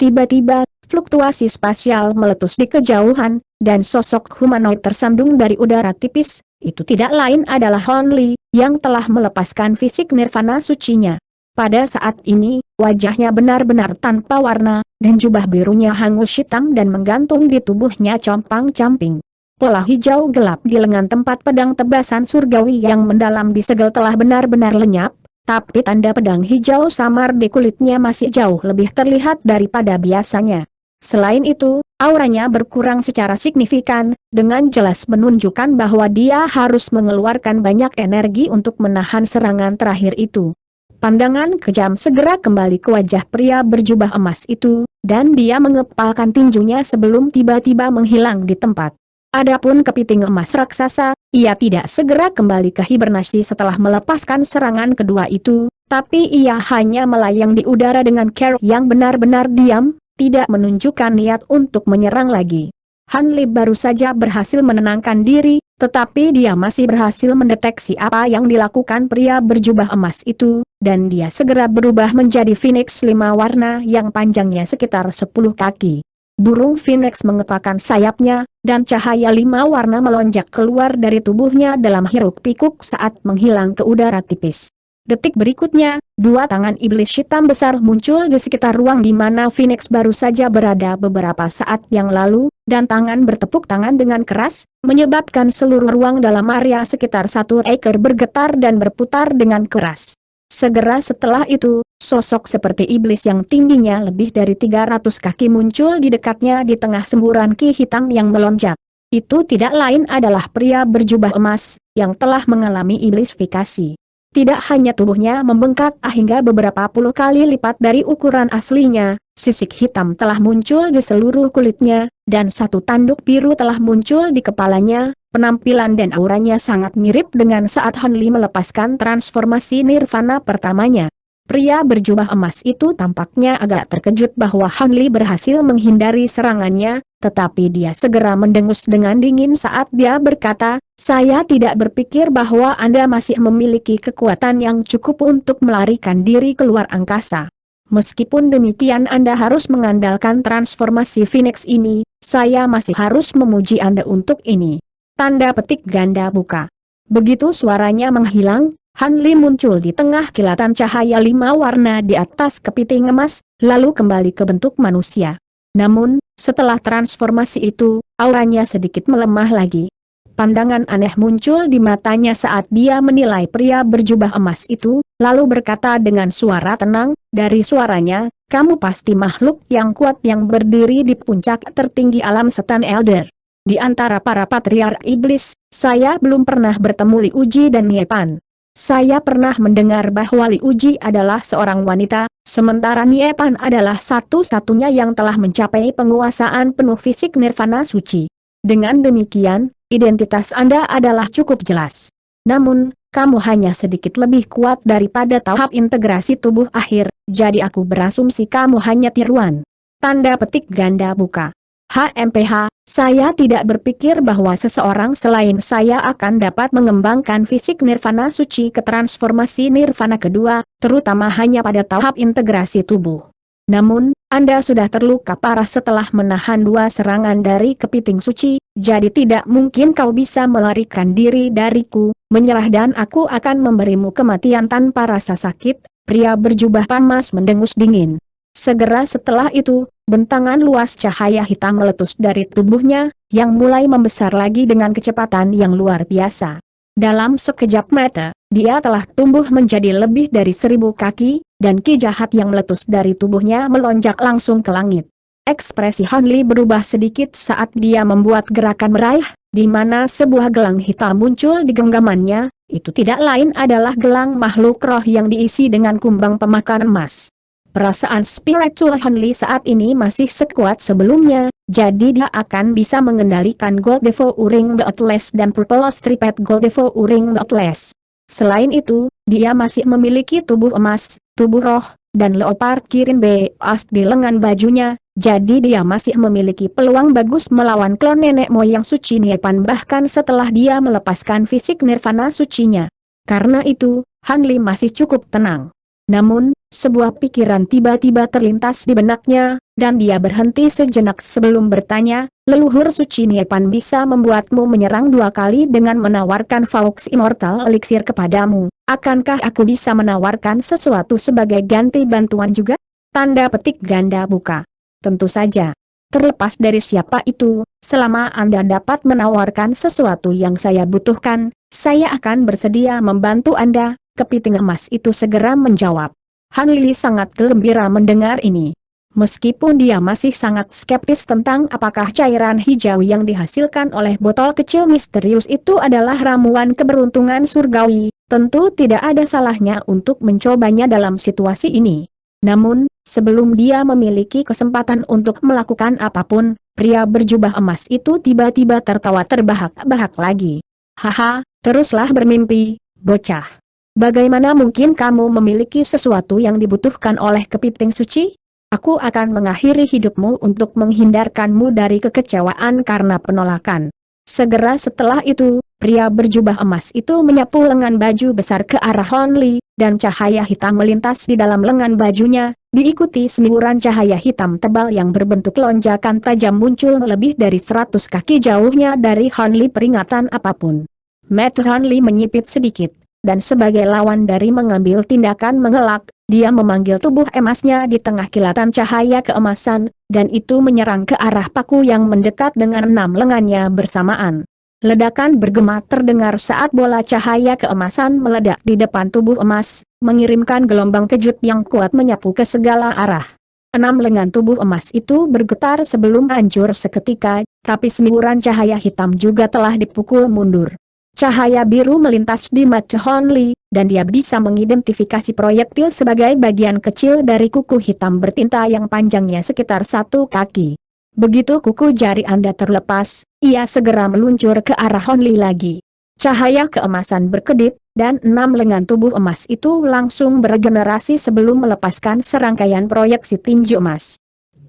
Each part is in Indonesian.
Tiba-tiba, fluktuasi spasial meletus di kejauhan, dan sosok humanoid tersandung dari udara tipis. Itu tidak lain adalah Han Li, yang telah melepaskan fisik nirvana sucinya. Pada saat ini, wajahnya benar-benar tanpa warna, dan jubah birunya hangus hitam dan menggantung di tubuhnya compang-camping. Pola hijau gelap di lengan tempat pedang tebasan surgawi yang mendalam di segel telah benar-benar lenyap, tapi tanda pedang hijau samar di kulitnya masih jauh lebih terlihat daripada biasanya. Selain itu, auranya berkurang secara signifikan, dengan jelas menunjukkan bahwa dia harus mengeluarkan banyak energi untuk menahan serangan terakhir itu. Pandangan kejam segera kembali ke wajah pria berjubah emas itu, dan dia mengepalkan tinjunya sebelum tiba-tiba menghilang di tempat. Adapun kepiting emas raksasa, ia tidak segera kembali ke hibernasi setelah melepaskan serangan kedua itu, tapi ia hanya melayang di udara dengan cara yang benar-benar diam, tidak menunjukkan niat untuk menyerang lagi. Han Li baru saja berhasil menenangkan diri, tetapi dia masih berhasil mendeteksi apa yang dilakukan pria berjubah emas itu, dan dia segera berubah menjadi Phoenix 5 warna yang panjangnya sekitar 10 kaki. Burung Phoenix mengepakkan sayapnya, dan cahaya 5 warna melonjak keluar dari tubuhnya dalam hiruk-pikuk saat menghilang ke udara tipis. Detik berikutnya, 2 tangan iblis hitam besar muncul di sekitar ruang di mana Phoenix baru saja berada beberapa saat yang lalu, dan tangan bertepuk tangan dengan keras, menyebabkan seluruh ruang dalam area sekitar 1 acre bergetar dan berputar dengan keras. Segera setelah itu, sosok seperti iblis yang tingginya lebih dari 300 kaki muncul di dekatnya di tengah semburan ki hitam yang melonjak. Itu tidak lain adalah pria berjubah emas, yang telah mengalami iblisifikasi. Tidak hanya tubuhnya membengkak hingga beberapa puluh kali lipat dari ukuran aslinya, sisik hitam telah muncul di seluruh kulitnya, dan 1 tanduk biru telah muncul di kepalanya. Penampilan dan auranya sangat mirip dengan saat Han Li melepaskan transformasi nirvana pertamanya. Pria berjubah emas itu tampaknya agak terkejut bahwa Han Li berhasil menghindari serangannya, tetapi dia segera mendengus dengan dingin saat dia berkata, "Saya tidak berpikir bahwa Anda masih memiliki kekuatan yang cukup untuk melarikan diri keluar angkasa. Meskipun demikian Anda harus mengandalkan transformasi Phoenix ini, saya masih harus memuji Anda untuk ini." Tanda petik ganda buka. Begitu suaranya menghilang, Han Li muncul di tengah kilatan cahaya 5 warna di atas kepiting emas, lalu kembali ke bentuk manusia. Namun, setelah transformasi itu, auranya sedikit melemah lagi. Pandangan aneh muncul di matanya saat dia menilai pria berjubah emas itu, lalu berkata dengan suara tenang, dari suaranya, "Kamu pasti makhluk yang kuat yang berdiri di puncak tertinggi alam setan Elder. Di antara para patriark iblis, saya belum pernah bertemu Li Uji dan Nie Pan. Saya pernah mendengar bahwa Li Uji adalah seorang wanita, sementara Nie Pan adalah satu-satunya yang telah mencapai penguasaan penuh fisik nirvana suci. Dengan demikian, identitas Anda adalah cukup jelas. Namun, kamu hanya sedikit lebih kuat daripada tahap integrasi tubuh akhir, jadi aku berasumsi kamu hanya tiruan." Tanda petik ganda buka. HMPH, saya tidak berpikir bahwa seseorang selain saya akan dapat mengembangkan fisik nirvana suci ke transformasi nirvana kedua, terutama hanya pada tahap integrasi tubuh. Namun, Anda sudah terluka parah setelah menahan 2 serangan dari kepiting suci, jadi tidak mungkin kau bisa melarikan diri dariku, menyerah dan aku akan memberimu kematian tanpa rasa sakit. Pria berjubah emas mendengus dingin. Segera setelah itu, bentangan luas cahaya hitam meletus dari tubuhnya, yang mulai membesar lagi dengan kecepatan yang luar biasa. Dalam sekejap mata, dia telah tumbuh menjadi lebih dari 1000 kaki, dan ki jahat yang meletus dari tubuhnya melonjak langsung ke langit. Ekspresi Han Li berubah sedikit saat dia membuat gerakan meraih, di mana sebuah gelang hitam muncul di genggamannya. Itu tidak lain adalah gelang makhluk roh yang diisi dengan kumbang pemakan emas. Perasaan spiritual Han Li saat ini masih sekuat sebelumnya, jadi dia akan bisa mengendalikan Gold Devouring the Atlas dan Purple Striped Gold Devouring the Atlas. Selain itu, dia masih memiliki tubuh emas, tubuh roh, dan leopard kirin beas di lengan bajunya, jadi dia masih memiliki peluang bagus melawan klon nenek moyang suci Nie Pan bahkan setelah dia melepaskan fisik nirvana sucinya. Karena itu, Han Li masih cukup tenang. Namun, sebuah pikiran tiba-tiba terlintas di benaknya, Dan dia berhenti sejenak sebelum bertanya, leluhur suci Niepan bisa membuatmu menyerang 2 kali dengan menawarkan Faux Immortal Elixir kepadamu. Akankah aku bisa menawarkan sesuatu sebagai ganti bantuan juga? Tanda petik ganda buka. Tentu saja. Terlepas dari siapa itu, selama Anda dapat menawarkan sesuatu yang saya butuhkan, saya akan bersedia membantu Anda. Kepiting emas itu segera menjawab. Han Li sangat gembira mendengar ini. Meskipun dia masih sangat skeptis tentang apakah cairan hijau yang dihasilkan oleh botol kecil misterius itu adalah ramuan keberuntungan surgawi, tentu tidak ada salahnya untuk mencobanya dalam situasi ini. Namun, sebelum dia memiliki kesempatan untuk melakukan apapun, pria berjubah emas itu tiba-tiba tertawa terbahak-bahak lagi. Haha, teruslah bermimpi, bocah. Bagaimana mungkin kamu memiliki sesuatu yang dibutuhkan oleh kepiting suci? Aku akan mengakhiri hidupmu untuk menghindarkanmu dari kekecewaan karena penolakan. Segera setelah itu, pria berjubah emas itu menyapu lengan baju besar ke arah Hon Li, dan cahaya hitam melintas di dalam lengan bajunya, diikuti semburan cahaya hitam tebal yang berbentuk lonjakan tajam muncul lebih dari 100 kaki jauhnya dari Hon Li. Peringatan apapun. Mata Hon Li menyipit sedikit, dan sebagai lawan dari mengambil tindakan mengelak, dia memanggil tubuh emasnya di tengah kilatan cahaya keemasan, dan itu menyerang ke arah paku yang mendekat dengan 6 lengannya bersamaan. Ledakan bergema terdengar saat bola cahaya keemasan meledak di depan tubuh emas, mengirimkan gelombang kejut yang kuat menyapu ke segala arah. 6 lengan tubuh emas itu bergetar sebelum hancur seketika, tapi semburan cahaya hitam juga telah dipukul mundur. Cahaya biru melintas di mata Hon Li, dan dia bisa mengidentifikasi proyektil sebagai bagian kecil dari kuku hitam bertinta yang panjangnya sekitar 1 kaki. Begitu kuku jari Anda terlepas, ia segera meluncur ke arah Hon Li lagi. Cahaya keemasan berkedip, dan 6 lengan tubuh emas itu langsung beregenerasi sebelum melepaskan serangkaian proyeksi tinju emas.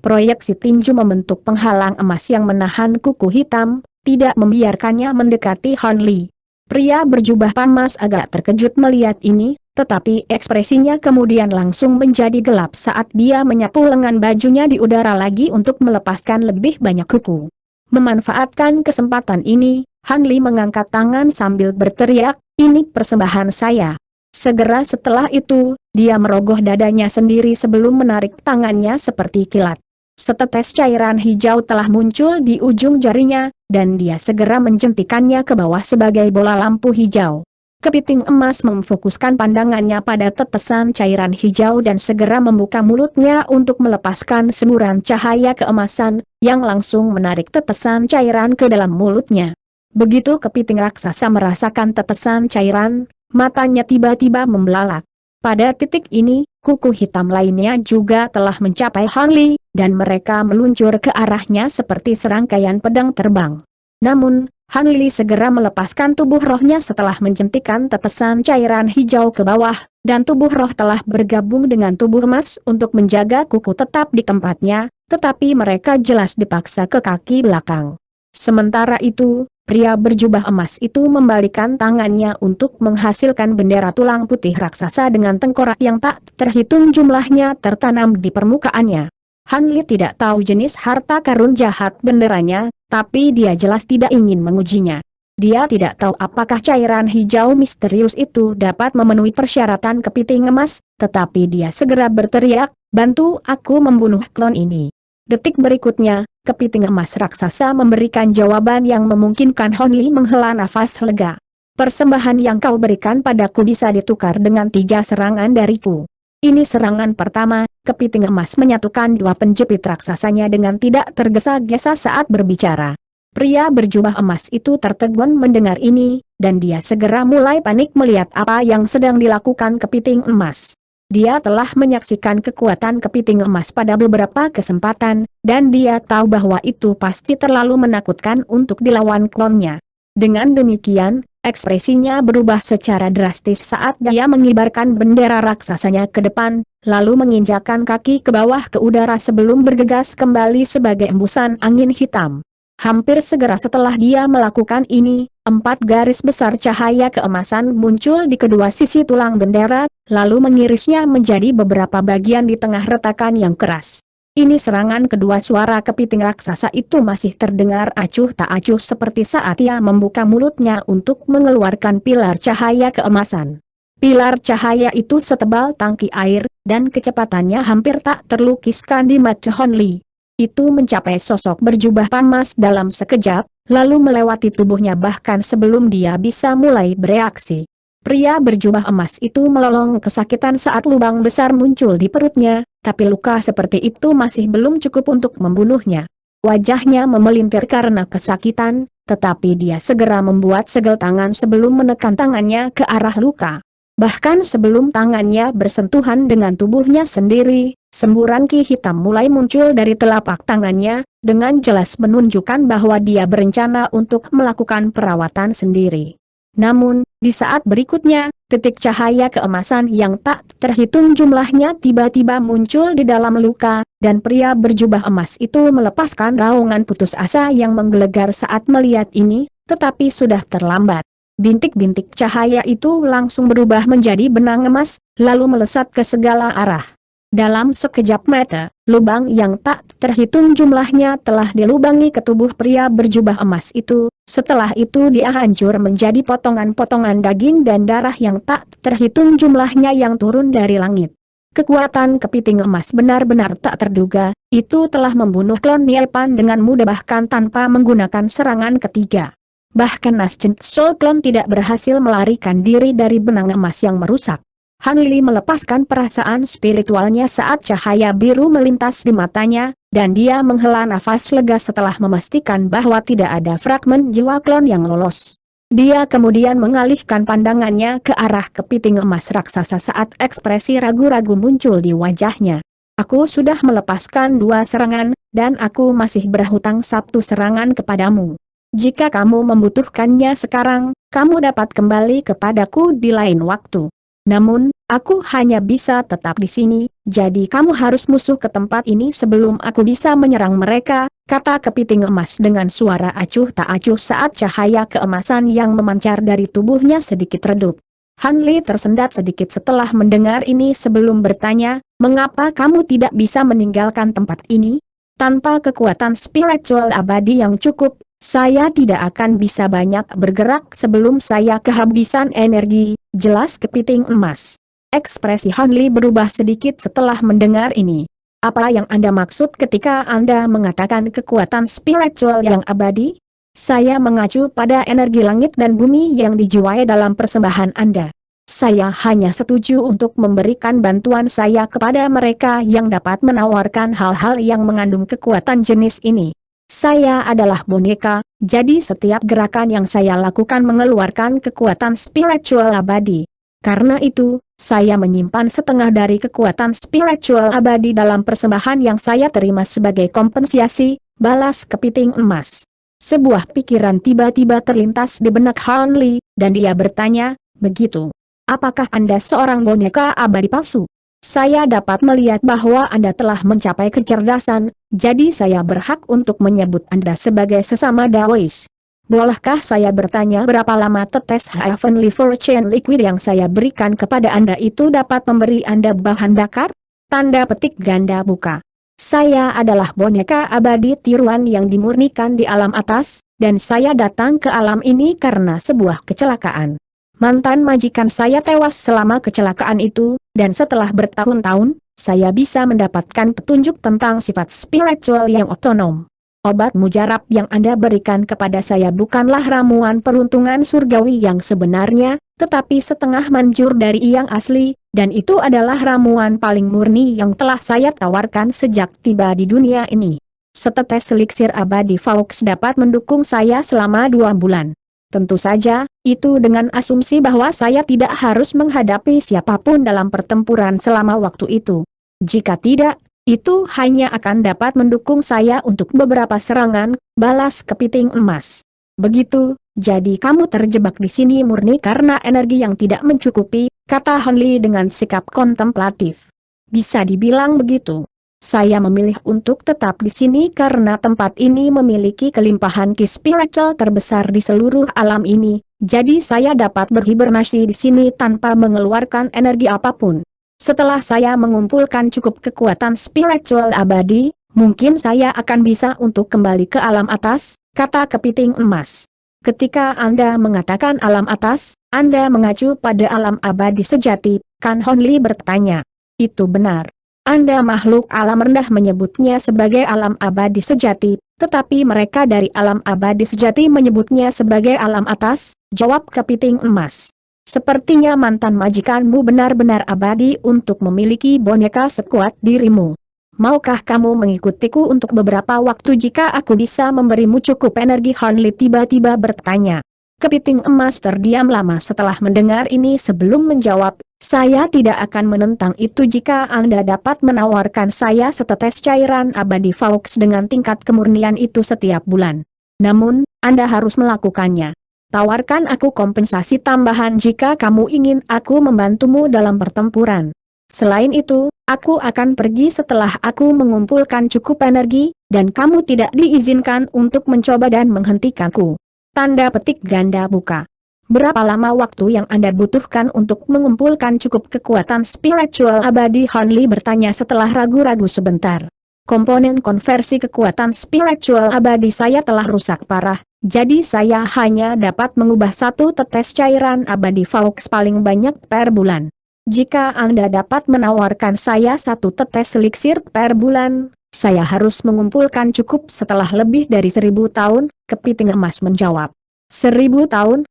Proyeksi tinju membentuk penghalang emas yang menahan kuku hitam, tidak membiarkannya mendekati Hon Li. Pria berjubah emas agak terkejut melihat ini, tetapi ekspresinya kemudian langsung menjadi gelap saat dia menyapu lengan bajunya di udara lagi untuk melepaskan lebih banyak kuku. Memanfaatkan kesempatan ini, Han Li mengangkat tangan sambil berteriak, "Ini persembahan saya." Segera setelah itu, dia merogoh dadanya sendiri sebelum menarik tangannya seperti kilat. Setetes cairan hijau telah muncul di ujung jarinya, dan dia segera menjentikannya ke bawah sebagai bola lampu hijau. Kepiting emas memfokuskan pandangannya pada tetesan cairan hijau dan segera membuka mulutnya untuk melepaskan semburan cahaya keemasan, yang langsung menarik tetesan cairan ke dalam mulutnya. Begitu kepiting raksasa merasakan tetesan cairan, matanya tiba-tiba membelalak. Pada titik ini, kuku hitam lainnya juga telah mencapai Han Li, dan mereka meluncur ke arahnya seperti serangkaian pedang terbang. Namun, Han Li segera melepaskan tubuh rohnya setelah menjentikan tetesan cairan hijau ke bawah, dan tubuh roh telah bergabung dengan tubuh emas untuk menjaga kuku tetap di tempatnya, tetapi mereka jelas dipaksa ke kaki belakang. Sementara itu, pria berjubah emas itu membalikan tangannya untuk menghasilkan bendera tulang putih raksasa dengan tengkorak yang tak terhitung jumlahnya tertanam di permukaannya. Han Li tidak tahu jenis harta karun jahat benderanya, tapi dia jelas tidak ingin mengujinya. Dia tidak tahu apakah cairan hijau misterius itu dapat memenuhi persyaratan kepiting emas, tetapi dia segera berteriak, "Bantu aku membunuh klon ini." Detik berikutnya, kepiting emas raksasa memberikan jawaban yang memungkinkan Hon Li menghela nafas lega. "Persembahan yang kau berikan padaku bisa ditukar dengan 3 serangan dariku. Ini serangan pertama." Kepiting emas menyatukan 2 penjepit raksasanya dengan tidak tergesa-gesa saat berbicara. Pria berjubah emas itu tertegun mendengar ini, dan dia segera mulai panik melihat apa yang sedang dilakukan kepiting emas. Dia telah menyaksikan kekuatan kepiting emas pada beberapa kesempatan, dan dia tahu bahwa itu pasti terlalu menakutkan untuk dilawan klonnya. Dengan demikian, ekspresinya berubah secara drastis saat dia mengibarkan bendera raksasanya ke depan, lalu menginjakkan kaki ke bawah ke udara sebelum bergegas kembali sebagai embusan angin hitam. Hampir segera setelah dia melakukan ini, 4 garis besar cahaya keemasan muncul di kedua sisi tulang bendera, lalu mengirisnya menjadi beberapa bagian di tengah retakan yang keras. Ini serangan kedua. Suara kepiting raksasa itu masih terdengar acuh tak acuh seperti saat ia membuka mulutnya untuk mengeluarkan pilar cahaya keemasan. Pilar cahaya itu setebal tangki air, dan kecepatannya hampir tak terlukiskan di mata Hon Li. Itu mencapai sosok berjubah pamas dalam sekejap, lalu melewati tubuhnya bahkan sebelum dia bisa mulai bereaksi. Pria berjubah emas itu melolong kesakitan saat lubang besar muncul di perutnya, tapi luka seperti itu masih belum cukup untuk membunuhnya. Wajahnya memelintir karena kesakitan, tetapi dia segera membuat segel tangan sebelum menekan tangannya ke arah luka. Bahkan sebelum tangannya bersentuhan dengan tubuhnya sendiri, semburan ki hitam mulai muncul dari telapak tangannya, dengan jelas menunjukkan bahwa dia berencana untuk melakukan perawatan sendiri. Namun, di saat berikutnya, titik cahaya keemasan yang tak terhitung jumlahnya tiba-tiba muncul di dalam luka, dan pria berjubah emas itu melepaskan raungan putus asa yang menggelegar saat melihat ini, tetapi sudah terlambat. Bintik-bintik cahaya itu langsung berubah menjadi benang emas, lalu melesat ke segala arah. Dalam sekejap mata, lubang yang tak terhitung jumlahnya telah dilubangi ke tubuh pria berjubah emas itu. Setelah itu dia hancur menjadi potongan-potongan daging dan darah yang tak terhitung jumlahnya yang turun dari langit. Kekuatan kepiting emas benar-benar tak terduga, itu telah membunuh klon Niepan dengan mudah bahkan tanpa menggunakan serangan ketiga. Bahkan Nascent Soul Clone tidak berhasil melarikan diri dari benang emas yang merusak. Han Li melepaskan perasaan spiritualnya saat cahaya biru melintas di matanya, dan dia menghela nafas lega setelah memastikan bahwa tidak ada fragmen jiwa klon yang lolos. Dia kemudian mengalihkan pandangannya ke arah kepiting emas raksasa saat ekspresi ragu-ragu muncul di wajahnya. Aku sudah melepaskan 2 serangan, dan aku masih berhutang 1 serangan kepadamu. Jika kamu membutuhkannya sekarang, kamu dapat kembali kepadaku di lain waktu. Namun, aku hanya bisa tetap di sini, jadi kamu harus musuh ke tempat ini sebelum aku bisa menyerang mereka, kata kepiting emas dengan suara acuh tak acuh saat cahaya keemasan yang memancar dari tubuhnya sedikit redup. Han Li tersendat sedikit setelah mendengar ini sebelum bertanya, mengapa kamu tidak bisa meninggalkan tempat ini? Tanpa kekuatan spiritual abadi yang cukup, saya tidak akan bisa banyak bergerak sebelum saya kehabisan energi, jelas kepiting emas. Ekspresi Han Li berubah sedikit setelah mendengar ini. Apa yang Anda maksud ketika Anda mengatakan kekuatan spiritual yang abadi? Saya mengacu pada energi langit dan bumi yang dijiwai dalam persembahan Anda. Saya hanya setuju untuk memberikan bantuan saya kepada mereka yang dapat menawarkan hal-hal yang mengandung kekuatan jenis ini. Saya adalah boneka, jadi setiap gerakan yang saya lakukan mengeluarkan kekuatan spiritual abadi. Karena itu, saya menyimpan setengah dari kekuatan spiritual abadi dalam persembahan yang saya terima sebagai kompensasi, balas kepiting emas. Sebuah pikiran tiba-tiba terlintas di benak Han Li, dan dia bertanya, begitu. Apakah Anda seorang boneka abadi palsu? Saya dapat melihat bahwa Anda telah mencapai kecerdasan, jadi saya berhak untuk menyebut Anda sebagai sesama Daois. Bolehkah saya bertanya berapa lama tetes Heavenly Fortune Liquid yang saya berikan kepada Anda itu dapat memberi Anda bahan bakar? Tanda petik ganda buka. Saya adalah boneka abadi tiruan yang dimurnikan di alam atas, dan saya datang ke alam ini karena sebuah kecelakaan. Mantan majikan saya tewas selama kecelakaan itu, dan setelah bertahun-tahun, saya bisa mendapatkan petunjuk tentang sifat spiritual yang otonom. Obat mujarab yang Anda berikan kepada saya bukanlah ramuan peruntungan surgawi yang sebenarnya, tetapi setengah manjur dari yang asli, dan itu adalah ramuan paling murni yang telah saya tawarkan sejak tiba di dunia ini. Setetes eliksir abadi Faux dapat mendukung saya selama 2 bulan. Tentu saja, itu dengan asumsi bahwa saya tidak harus menghadapi siapapun dalam pertempuran selama waktu itu. Jika tidak, itu hanya akan dapat mendukung saya untuk beberapa serangan, balas kepiting emas. Begitu, jadi kamu terjebak di sini murni karena energi yang tidak mencukupi, kata Han Li dengan sikap kontemplatif. Bisa dibilang begitu. Saya memilih untuk tetap di sini karena tempat ini memiliki kelimpahan ki spiritual terbesar di seluruh alam ini, jadi saya dapat berhibernasi di sini tanpa mengeluarkan energi apapun. Setelah saya mengumpulkan cukup kekuatan spiritual abadi, mungkin saya akan bisa untuk kembali ke alam atas, kata kepiting emas. Ketika Anda mengatakan alam atas, Anda mengacu pada alam abadi sejati, kan Hon Li bertanya. Itu benar. Anda makhluk alam rendah menyebutnya sebagai alam abadi sejati, tetapi mereka dari alam abadi sejati menyebutnya sebagai alam atas, jawab kepiting emas. Sepertinya mantan majikanmu benar-benar abadi untuk memiliki boneka sekuat dirimu. Maukah kamu mengikutiku untuk beberapa waktu jika aku bisa memberimu cukup energi? Hon Li tiba-tiba bertanya. Kepiting emas terdiam lama setelah mendengar ini sebelum menjawab, saya tidak akan menentang itu jika Anda dapat menawarkan saya setetes cairan abadi Faux dengan tingkat kemurnian itu setiap bulan. Namun, Anda harus melakukannya. Tawarkan aku kompensasi tambahan jika kamu ingin aku membantumu dalam pertempuran. Selain itu, aku akan pergi setelah aku mengumpulkan cukup energi, dan kamu tidak diizinkan untuk mencoba dan menghentikanku. Tanda petik ganda buka. Berapa lama waktu yang Anda butuhkan untuk mengumpulkan cukup kekuatan spiritual abadi? Hon Li bertanya setelah ragu-ragu sebentar. Komponen konversi kekuatan spiritual abadi saya telah rusak parah, jadi saya hanya dapat mengubah satu tetes cairan abadi Faux paling banyak per bulan. Jika Anda dapat menawarkan saya satu tetes eliksir per bulan, saya harus mengumpulkan cukup setelah lebih dari 1000 tahun, kepiting emas menjawab. 1000 tahun?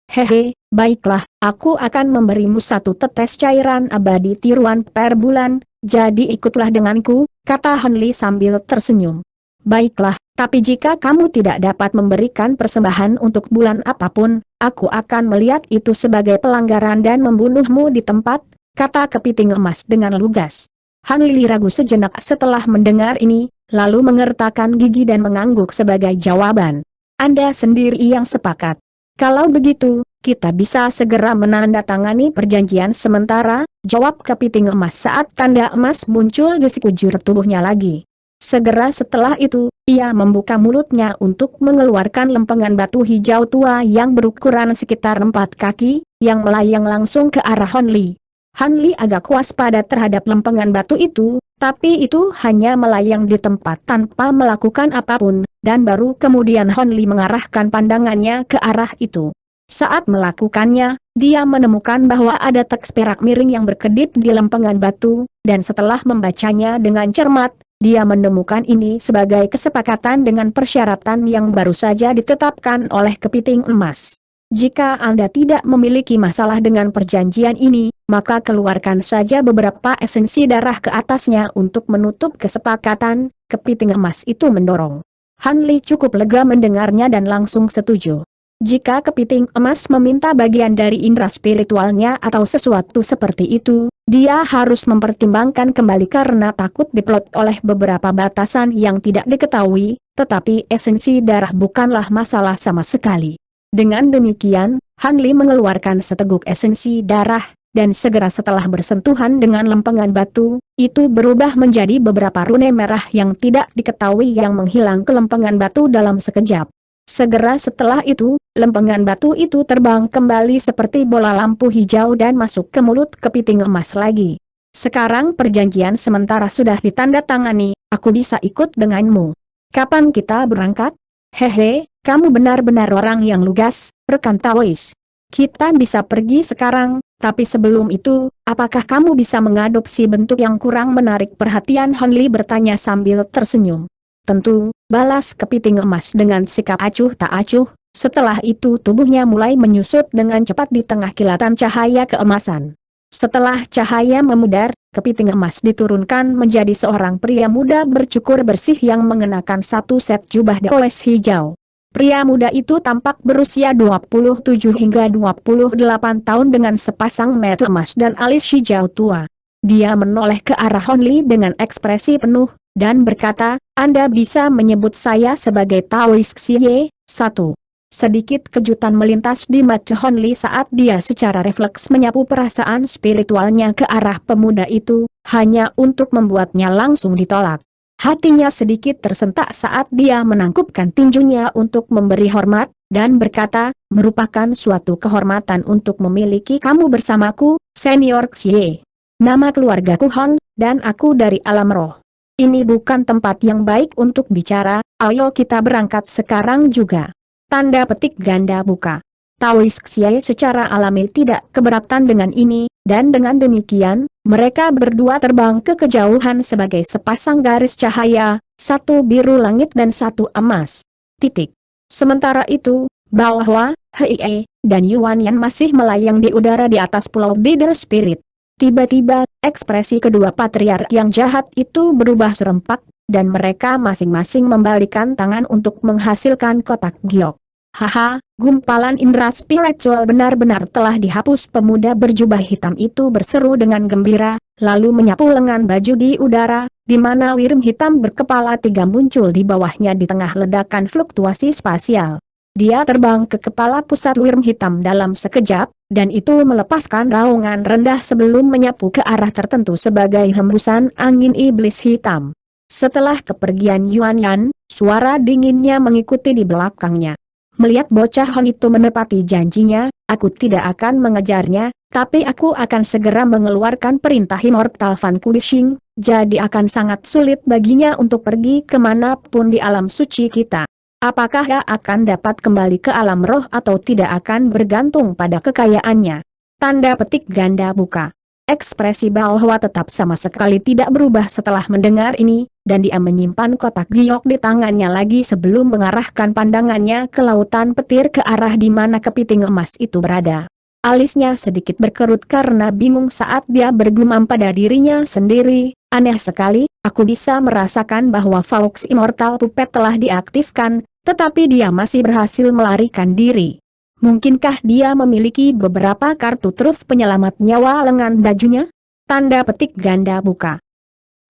Hehe, baiklah, aku akan memberimu satu tetes cairan abadi tiruan per bulan, jadi ikutlah denganku, kata Hon Li sambil tersenyum. Baiklah, tapi jika kamu tidak dapat memberikan persembahan untuk bulan apapun, aku akan melihat itu sebagai pelanggaran dan membunuhmu di tempat, kata kepiting emas dengan lugas. Hon Li ragu sejenak setelah mendengar ini, lalu mengertakkan gigi dan mengangguk sebagai jawaban. Anda sendiri yang sepakat. Kalau begitu, kita bisa segera menandatangani perjanjian sementara, jawab kepiting emas saat tanda emas muncul di sekujur tubuhnya lagi. Segera setelah itu, ia membuka mulutnya untuk mengeluarkan lempengan batu hijau tua yang berukuran sekitar 4 kaki, yang melayang langsung ke arah Hon Li. Hon Li agak waspada terhadap lempengan batu itu, tapi itu hanya melayang di tempat tanpa melakukan apapun, dan baru kemudian Hon Li mengarahkan pandangannya ke arah itu. Saat melakukannya, dia menemukan bahwa ada teks perak miring yang berkedip di lempengan batu, dan setelah membacanya dengan cermat, dia menemukan ini sebagai kesepakatan dengan persyaratan yang baru saja ditetapkan oleh kepiting emas. Jika Anda tidak memiliki masalah dengan perjanjian ini, maka keluarkan saja beberapa esensi darah ke atasnya untuk menutup kesepakatan, kepiting emas itu mendorong. Hon Li cukup lega mendengarnya dan langsung setuju. Jika kepiting emas meminta bagian dari indera spiritualnya atau sesuatu seperti itu, dia harus mempertimbangkan kembali karena takut diplot oleh beberapa batasan yang tidak diketahui, tetapi esensi darah bukanlah masalah sama sekali. Dengan demikian, Hon Li mengeluarkan seteguk esensi darah, dan segera setelah bersentuhan dengan lempengan batu, itu berubah menjadi beberapa rune merah yang tidak diketahui yang menghilang ke lempengan batu dalam sekejap. Segera setelah itu, lempengan batu itu terbang kembali seperti bola lampu hijau dan masuk ke mulut kepiting emas lagi. Sekarang perjanjian sementara sudah ditandatangani, aku bisa ikut denganmu. Kapan kita berangkat? Hehe, kamu benar-benar orang yang lugas, rekan Taois. Kita bisa pergi sekarang, tapi sebelum itu, apakah kamu bisa mengadopsi bentuk yang kurang menarik perhatian? Hon Li bertanya sambil tersenyum. Tentu, balas kepiting emas dengan sikap acuh tak acuh. Setelah itu tubuhnya mulai menyusut dengan cepat di tengah kilatan cahaya keemasan. Setelah cahaya memudar, kepiting emas diturunkan menjadi seorang pria muda bercukur bersih yang mengenakan satu set jubah polos hijau. Pria muda itu tampak berusia 27 hingga 28 tahun dengan sepasang mata emas dan alis hijau tua. Dia menoleh ke arah Hon Li dengan ekspresi penuh, dan berkata, Anda bisa menyebut saya sebagai Taois Xie. 1. Sedikit kejutan melintas di mata Hon Li saat dia secara refleks menyapu perasaan spiritualnya ke arah pemuda itu, hanya untuk membuatnya langsung ditolak. Hatinya sedikit tersentak saat dia menangkupkan tinjunya untuk memberi hormat, dan berkata, merupakan suatu kehormatan untuk memiliki kamu bersamaku, Senior Xie. Nama keluargaku Hon, dan aku dari alam roh. Ini bukan tempat yang baik untuk bicara, ayo kita berangkat sekarang juga. Tanda petik ganda buka. Taois Xie secara alami tidak keberatan dengan ini, dan dengan demikian, mereka berdua terbang ke kejauhan sebagai sepasang garis cahaya, satu biru langit dan satu emas. Titik. Sementara itu, Bao Hei, dan Yuan Yan masih melayang di udara di atas pulau Bitter Spirit. Tiba-tiba, ekspresi kedua patriark yang jahat itu berubah serempak, dan mereka masing-masing membalikan tangan untuk menghasilkan kotak giok. Haha, gumpalan indera spiritual benar-benar telah dihapus. Pemuda berjubah hitam itu berseru dengan gembira, lalu menyapu lengan baju di udara, di mana Wirm hitam berkepala 3 muncul di bawahnya di tengah ledakan fluktuasi spasial. Dia terbang ke kepala pusat Wirm hitam dalam sekejap, dan itu melepaskan raungan rendah sebelum menyapu ke arah tertentu sebagai hembusan angin iblis hitam. Setelah kepergian Yuan Yan, suara dinginnya mengikuti di belakangnya. Melihat bocah Hon itu menepati janjinya, aku tidak akan mengejarnya, tapi aku akan segera mengeluarkan perintah Immortal Van Kuishing, jadi akan sangat sulit baginya untuk pergi kemanapun di alam suci kita. Apakah dia akan dapat kembali ke alam roh atau tidak akan bergantung pada kekayaannya? Tanda petik ganda buka. Ekspresi Bao tetap sama sekali tidak berubah setelah mendengar ini, dan dia menyimpan kotak giok di tangannya lagi sebelum mengarahkan pandangannya ke lautan petir ke arah di mana kepiting emas itu berada. Alisnya sedikit berkerut karena bingung saat dia bergumam pada dirinya sendiri, aneh sekali, aku bisa merasakan bahwa Faux Immortal Puppet telah diaktifkan, tetapi dia masih berhasil melarikan diri. Mungkinkah dia memiliki beberapa kartu truf penyelamat nyawa lengan bajunya? Tanda petik ganda buka.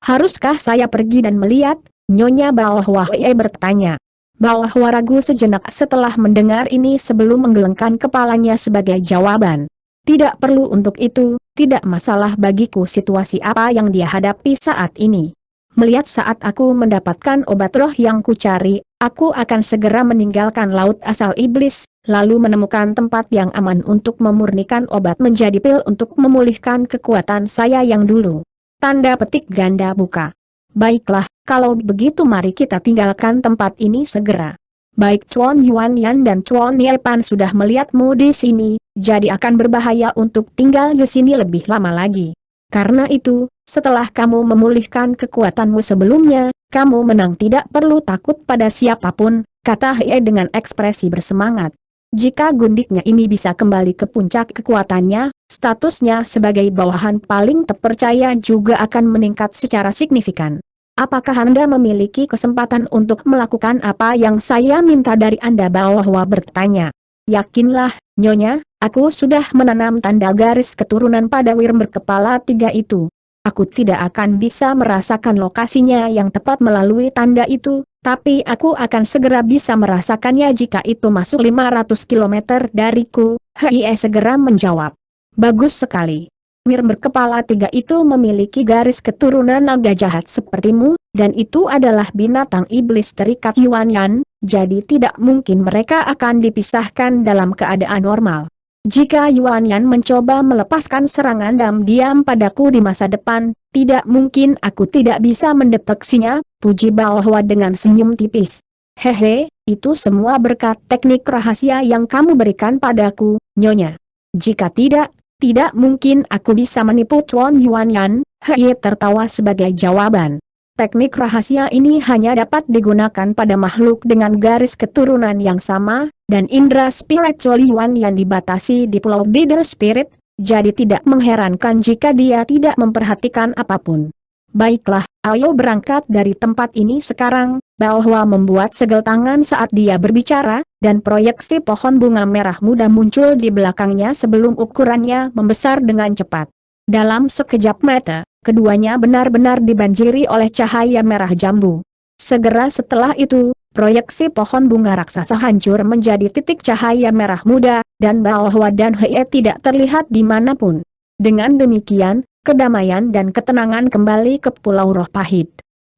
Haruskah saya pergi dan melihat? Nyonya Bao Hwee bertanya. Bao Hwa ragu sejenak setelah mendengar ini sebelum menggelengkan kepalanya sebagai jawaban. Tidak perlu untuk itu, tidak masalah bagiku situasi apa yang dia hadapi saat ini. Melihat saat aku mendapatkan obat roh yang kucari, aku akan segera meninggalkan laut asal iblis, lalu menemukan tempat yang aman untuk memurnikan obat menjadi pil untuk memulihkan kekuatan saya yang dulu. Tanda petik ganda buka. Baiklah, kalau begitu mari kita tinggalkan tempat ini segera. Baik Chuan Yuan Yan dan Chuan Yepan sudah melihatmu di sini, jadi akan berbahaya untuk tinggal di sini lebih lama lagi. Karena itu, setelah kamu memulihkan kekuatanmu sebelumnya, kamu menang tidak perlu takut pada siapapun, kata Hei dengan ekspresi bersemangat. Jika gundiknya ini bisa kembali ke puncak kekuatannya, statusnya sebagai bawahan paling terpercaya juga akan meningkat secara signifikan. Apakah Anda memiliki kesempatan untuk melakukan apa yang saya minta dari Anda? Bao Hwa bertanya. Yakinlah, Nyonya, aku sudah menanam tanda garis keturunan pada Wirm berkepala 3 itu. Aku tidak akan bisa merasakan lokasinya yang tepat melalui tanda itu, tapi aku akan segera bisa merasakannya jika itu masuk 500 km dariku, Hei segera menjawab. Bagus sekali. Wirm berkepala 3 itu memiliki garis keturunan naga jahat sepertimu, dan itu adalah binatang iblis terikat Yuan Yan, jadi tidak mungkin mereka akan dipisahkan dalam keadaan normal. Jika Yuan Yan mencoba melepaskan serangan diam-diam padaku di masa depan, tidak mungkin aku tidak bisa mendeteksinya, puji Bao Hwa dengan senyum tipis. Hehe, itu semua berkat teknik rahasia yang kamu berikan padaku, Nyonya. Jika tidak mungkin aku bisa menipu Chuan Yuan Yan, Hei tertawa sebagai jawaban. Teknik rahasia ini hanya dapat digunakan pada makhluk dengan garis keturunan yang sama, dan indera spiritual Yuan yang dibatasi di Pulau Bitter Spirit, jadi tidak mengherankan jika dia tidak memperhatikan apapun. Baiklah, ayo berangkat dari tempat ini sekarang. Bao Hwa membuat segel tangan saat dia berbicara, dan proyeksi pohon bunga merah muda muncul di belakangnya sebelum ukurannya membesar dengan cepat. Dalam sekejap mata, keduanya benar-benar dibanjiri oleh cahaya merah jambu. Segera setelah itu, proyeksi pohon bunga raksasa hancur menjadi titik cahaya merah muda, dan Bao Hwa dan Hei tidak terlihat dimanapun. Dengan demikian, kedamaian dan ketenangan kembali ke Pulau Roh Pahit.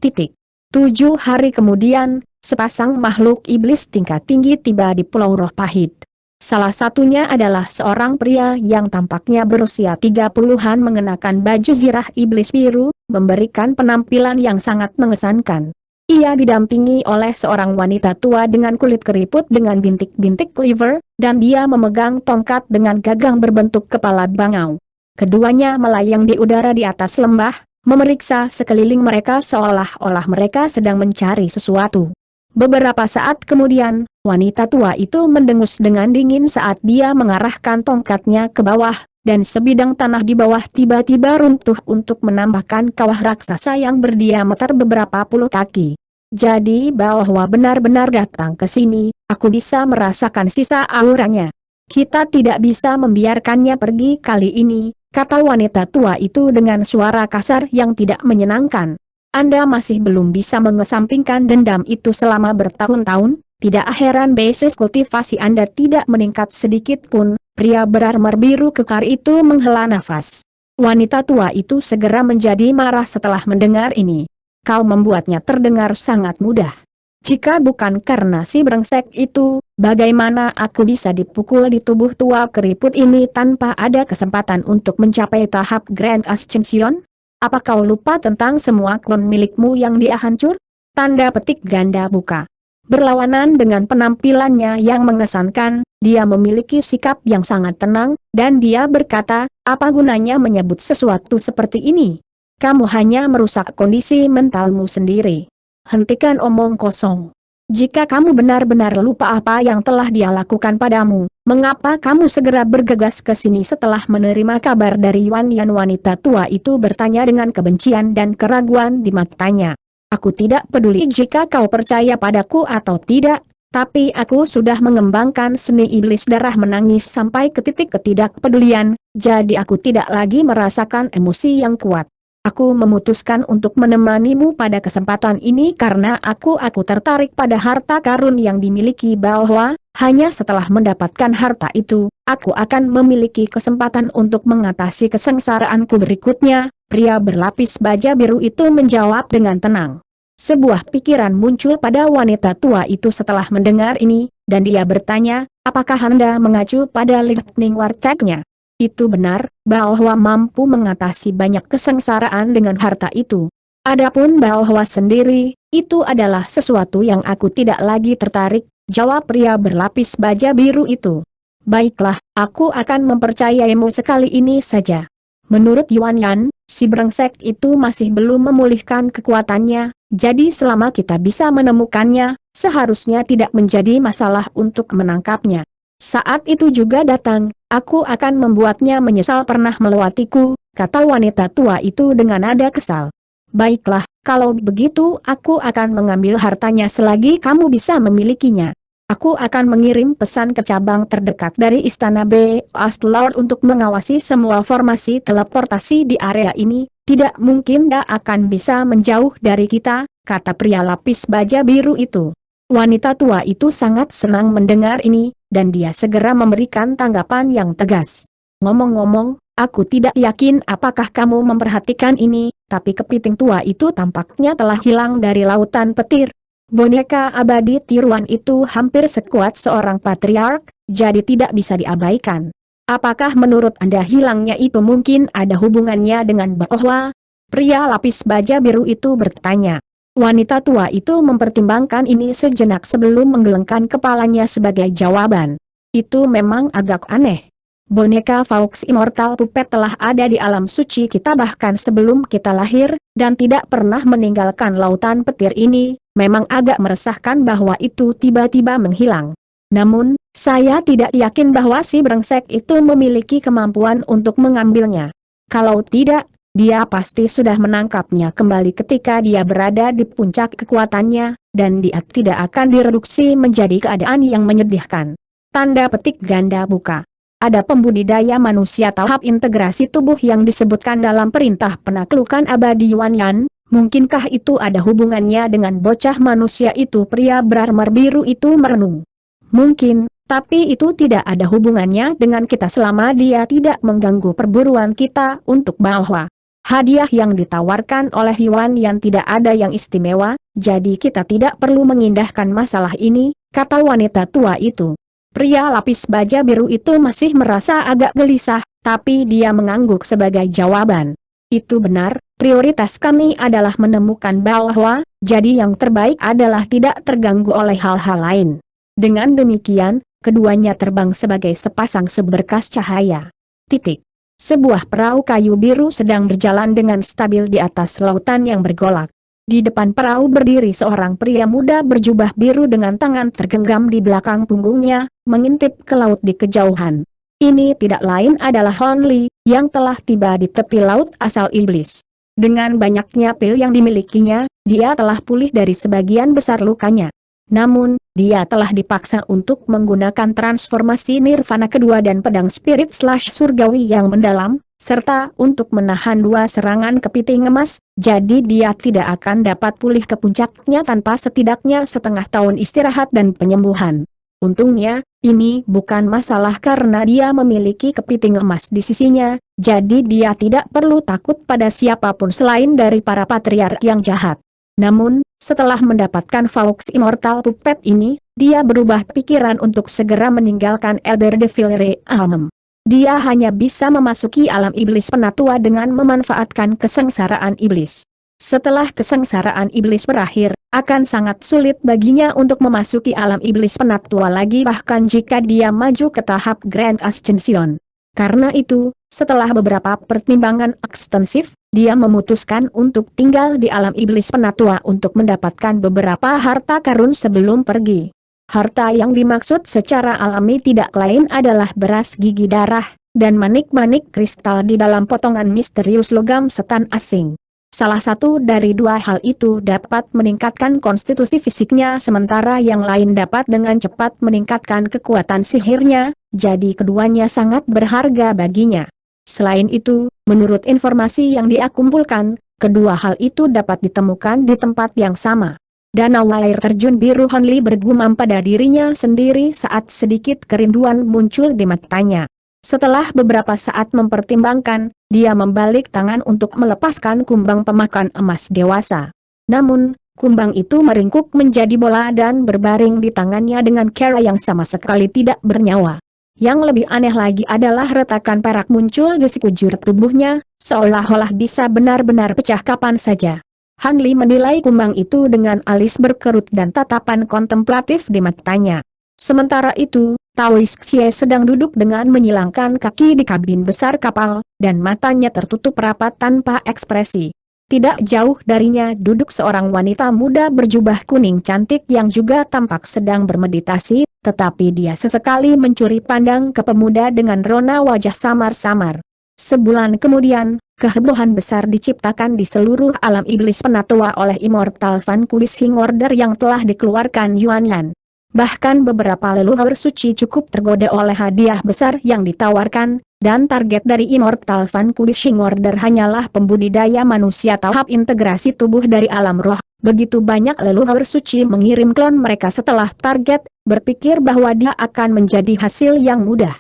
7 hari kemudian, sepasang makhluk iblis tingkat tinggi tiba di Pulau Roh Pahit. Salah satunya adalah seorang pria yang tampaknya berusia 30-an mengenakan baju zirah iblis biru, memberikan penampilan yang sangat mengesankan. Ia didampingi oleh seorang wanita tua dengan kulit keriput dengan bintik-bintik cleaver, dan dia memegang tongkat dengan gagang berbentuk kepala bangau. Keduanya melayang di udara di atas lembah, memeriksa sekeliling mereka seolah-olah mereka sedang mencari sesuatu. Beberapa saat kemudian, wanita tua itu mendengus dengan dingin saat dia mengarahkan tongkatnya ke bawah, dan sebidang tanah di bawah tiba-tiba runtuh untuk menambahkan kawah raksasa yang berdiameter beberapa puluh kaki. Jadi bahwa benar-benar datang ke sini, aku bisa merasakan sisa auranya. Kita tidak bisa membiarkannya pergi kali ini, kata wanita tua itu dengan suara kasar yang tidak menyenangkan. Anda masih belum bisa mengesampingkan dendam itu selama bertahun-tahun, tidak heran basis kultivasi Anda tidak meningkat sedikit pun. Pria berarmor biru kekar itu menghela nafas. Wanita tua itu segera menjadi marah setelah mendengar ini. Kau membuatnya terdengar sangat mudah. Jika bukan karena si brengsek itu, bagaimana aku bisa dipukul di tubuh tua keriput ini tanpa ada kesempatan untuk mencapai tahap Grand Ascension? Apa kau lupa tentang semua klon milikmu yang dia hancur? Tanda petik ganda buka. Berlawanan dengan penampilannya yang mengesankan, dia memiliki sikap yang sangat tenang, dan dia berkata, apa gunanya menyebut sesuatu seperti ini? Kamu hanya merusak kondisi mentalmu sendiri. Hentikan omong kosong. Jika kamu benar-benar lupa apa yang telah dia lakukan padamu, mengapa kamu segera bergegas ke sini setelah menerima kabar dari Yuan Yan? Wanita tua itu bertanya dengan kebencian dan keraguan di matanya. Aku tidak peduli jika kau percaya padaku atau tidak, tapi aku sudah mengembangkan seni iblis darah menangis sampai ke titik ketidakpedulian, jadi aku tidak lagi merasakan emosi yang kuat. Aku memutuskan untuk menemanimu pada kesempatan ini karena aku tertarik pada harta karun yang dimiliki bahwa, hanya setelah mendapatkan harta itu, aku akan memiliki kesempatan untuk mengatasi kesengsaraanku berikutnya. Pria berlapis baja biru itu menjawab dengan tenang. Sebuah pikiran muncul pada wanita tua itu setelah mendengar ini, dan dia bertanya, apakah Anda mengacu pada lightning warteg-nya? Itu benar, bahwa mampu mengatasi banyak kesengsaraan dengan harta itu. Adapun bahwa sendiri, itu adalah sesuatu yang aku tidak lagi tertarik, jawab pria berlapis baja biru itu. Baiklah, aku akan mempercayaimu sekali ini saja. Menurut Yuan Yan, si brengsek itu masih belum memulihkan kekuatannya, jadi selama kita bisa menemukannya, seharusnya tidak menjadi masalah untuk menangkapnya. Saat itu juga datang, aku akan membuatnya menyesal pernah melewatiku, kata wanita tua itu dengan nada kesal. Baiklah, kalau begitu aku akan mengambil hartanya selagi kamu bisa memilikinya. Aku akan mengirim pesan ke cabang terdekat dari Istana B. Astlord untuk mengawasi semua formasi teleportasi di area ini, tidak mungkin dia akan bisa menjauh dari kita, kata pria lapis baja biru itu. Wanita tua itu sangat senang mendengar ini, dan dia segera memberikan tanggapan yang tegas. Ngomong-ngomong, aku tidak yakin apakah kamu memperhatikan ini, tapi kepiting tua itu tampaknya telah hilang dari lautan petir. Boneka abadi tiruan itu hampir sekuat seorang patriark, jadi tidak bisa diabaikan. Apakah menurut Anda hilangnya itu mungkin ada hubungannya dengan bahwa? Pria lapis baja biru itu bertanya. Wanita tua itu mempertimbangkan ini sejenak sebelum menggelengkan kepalanya sebagai jawaban. Itu memang agak aneh. Boneka Faux Immortal Puppet telah ada di alam suci kita bahkan sebelum kita lahir, dan tidak pernah meninggalkan lautan petir ini. Memang agak meresahkan bahwa itu tiba-tiba menghilang. Namun, saya tidak yakin bahwa si brengsek itu memiliki kemampuan untuk mengambilnya. Kalau tidak, dia pasti sudah menangkapnya kembali ketika dia berada di puncak kekuatannya, dan dia tidak akan direduksi menjadi keadaan yang menyedihkan. Tanda petik ganda buka. Ada pembudidaya manusia tahap integrasi tubuh yang disebutkan dalam perintah penaklukan abadi Yuan Yan. Mungkinkah itu ada hubungannya dengan bocah manusia itu? Pria berarmor biru itu merenung. Mungkin, tapi itu tidak ada hubungannya dengan kita selama dia tidak mengganggu perburuan kita untuk bahwa hadiah yang ditawarkan oleh Yuan yang tidak ada yang istimewa, jadi kita tidak perlu mengindahkan masalah ini, kata wanita tua itu. Pria lapis baja biru itu masih merasa agak gelisah, tapi dia mengangguk sebagai jawaban. Itu benar, prioritas kami adalah menemukan bahwa, jadi yang terbaik adalah tidak terganggu oleh hal-hal lain. Dengan demikian, keduanya terbang sebagai sepasang seberkas cahaya. Titik. Sebuah perahu kayu biru sedang berjalan dengan stabil di atas lautan yang bergolak. Di depan perahu berdiri seorang pria muda berjubah biru dengan tangan tergenggam di belakang punggungnya, mengintip ke laut di kejauhan. Ini tidak lain adalah Hon Li, yang telah tiba di tepi laut asal iblis. Dengan banyaknya pil yang dimilikinya, dia telah pulih dari sebagian besar lukanya. Namun, dia telah dipaksa untuk menggunakan transformasi nirvana kedua dan pedang spirit/surgawi yang mendalam, serta untuk menahan 2 serangan kepiting emas, jadi dia tidak akan dapat pulih ke puncaknya tanpa setidaknya setengah tahun istirahat dan penyembuhan. Untungnya, ini bukan masalah karena dia memiliki kepiting emas di sisinya, jadi dia tidak perlu takut pada siapapun selain dari para patriark yang jahat. Namun, setelah mendapatkan Faux Immortal Puppet ini, dia berubah pikiran untuk segera meninggalkan Elder Devil Realm. Dia hanya bisa memasuki alam iblis penatua dengan memanfaatkan kesengsaraan iblis. Setelah kesengsaraan iblis berakhir, akan sangat sulit baginya untuk memasuki alam iblis penatua lagi bahkan jika dia maju ke tahap Grand Ascension. Karena itu, setelah beberapa pertimbangan ekstensif, dia memutuskan untuk tinggal di alam iblis penatua untuk mendapatkan beberapa harta karun sebelum pergi. Harta yang dimaksud secara alami tidak lain adalah beras gigi darah, dan manik-manik kristal di dalam potongan misterius logam setan asing. Salah satu dari 2 hal itu dapat meningkatkan konstitusi fisiknya sementara yang lain dapat dengan cepat meningkatkan kekuatan sihirnya, jadi keduanya sangat berharga baginya. Selain itu, menurut informasi yang dia kumpulkan, kedua hal itu dapat ditemukan di tempat yang sama. Danau air terjun biru Hon Li bergumam pada dirinya sendiri saat sedikit kerinduan muncul di matanya. Setelah beberapa saat mempertimbangkan, dia membalik tangan untuk melepaskan kumbang pemakan emas dewasa. Namun, kumbang itu meringkuk menjadi bola dan berbaring di tangannya dengan cara yang sama sekali tidak bernyawa. Yang lebih aneh lagi adalah retakan perak muncul di sekujur tubuhnya, seolah-olah bisa benar-benar pecah kapan saja. Han Li menilai kumbang itu dengan alis berkerut dan tatapan kontemplatif di matanya. Sementara itu, Taoist Xie sedang duduk dengan menyilangkan kaki di kabin besar kapal, dan matanya tertutup rapat tanpa ekspresi. Tidak jauh darinya duduk seorang wanita muda berjubah kuning cantik yang juga tampak sedang bermeditasi, tetapi dia sesekali mencuri pandang ke pemuda dengan rona wajah samar-samar. Sebulan kemudian, kehebohan besar diciptakan di seluruh alam iblis penatua oleh Immortal Vanquishing Order yang telah dikeluarkan Yuan Yan. Bahkan beberapa leluhur suci cukup tergoda oleh hadiah besar yang ditawarkan, dan target dari Immortal Vanquishing Order hanyalah pembudidaya manusia tahap integrasi tubuh dari alam roh. Begitu banyak leluhur suci mengirim klon mereka setelah target, berpikir bahwa dia akan menjadi hasil yang mudah.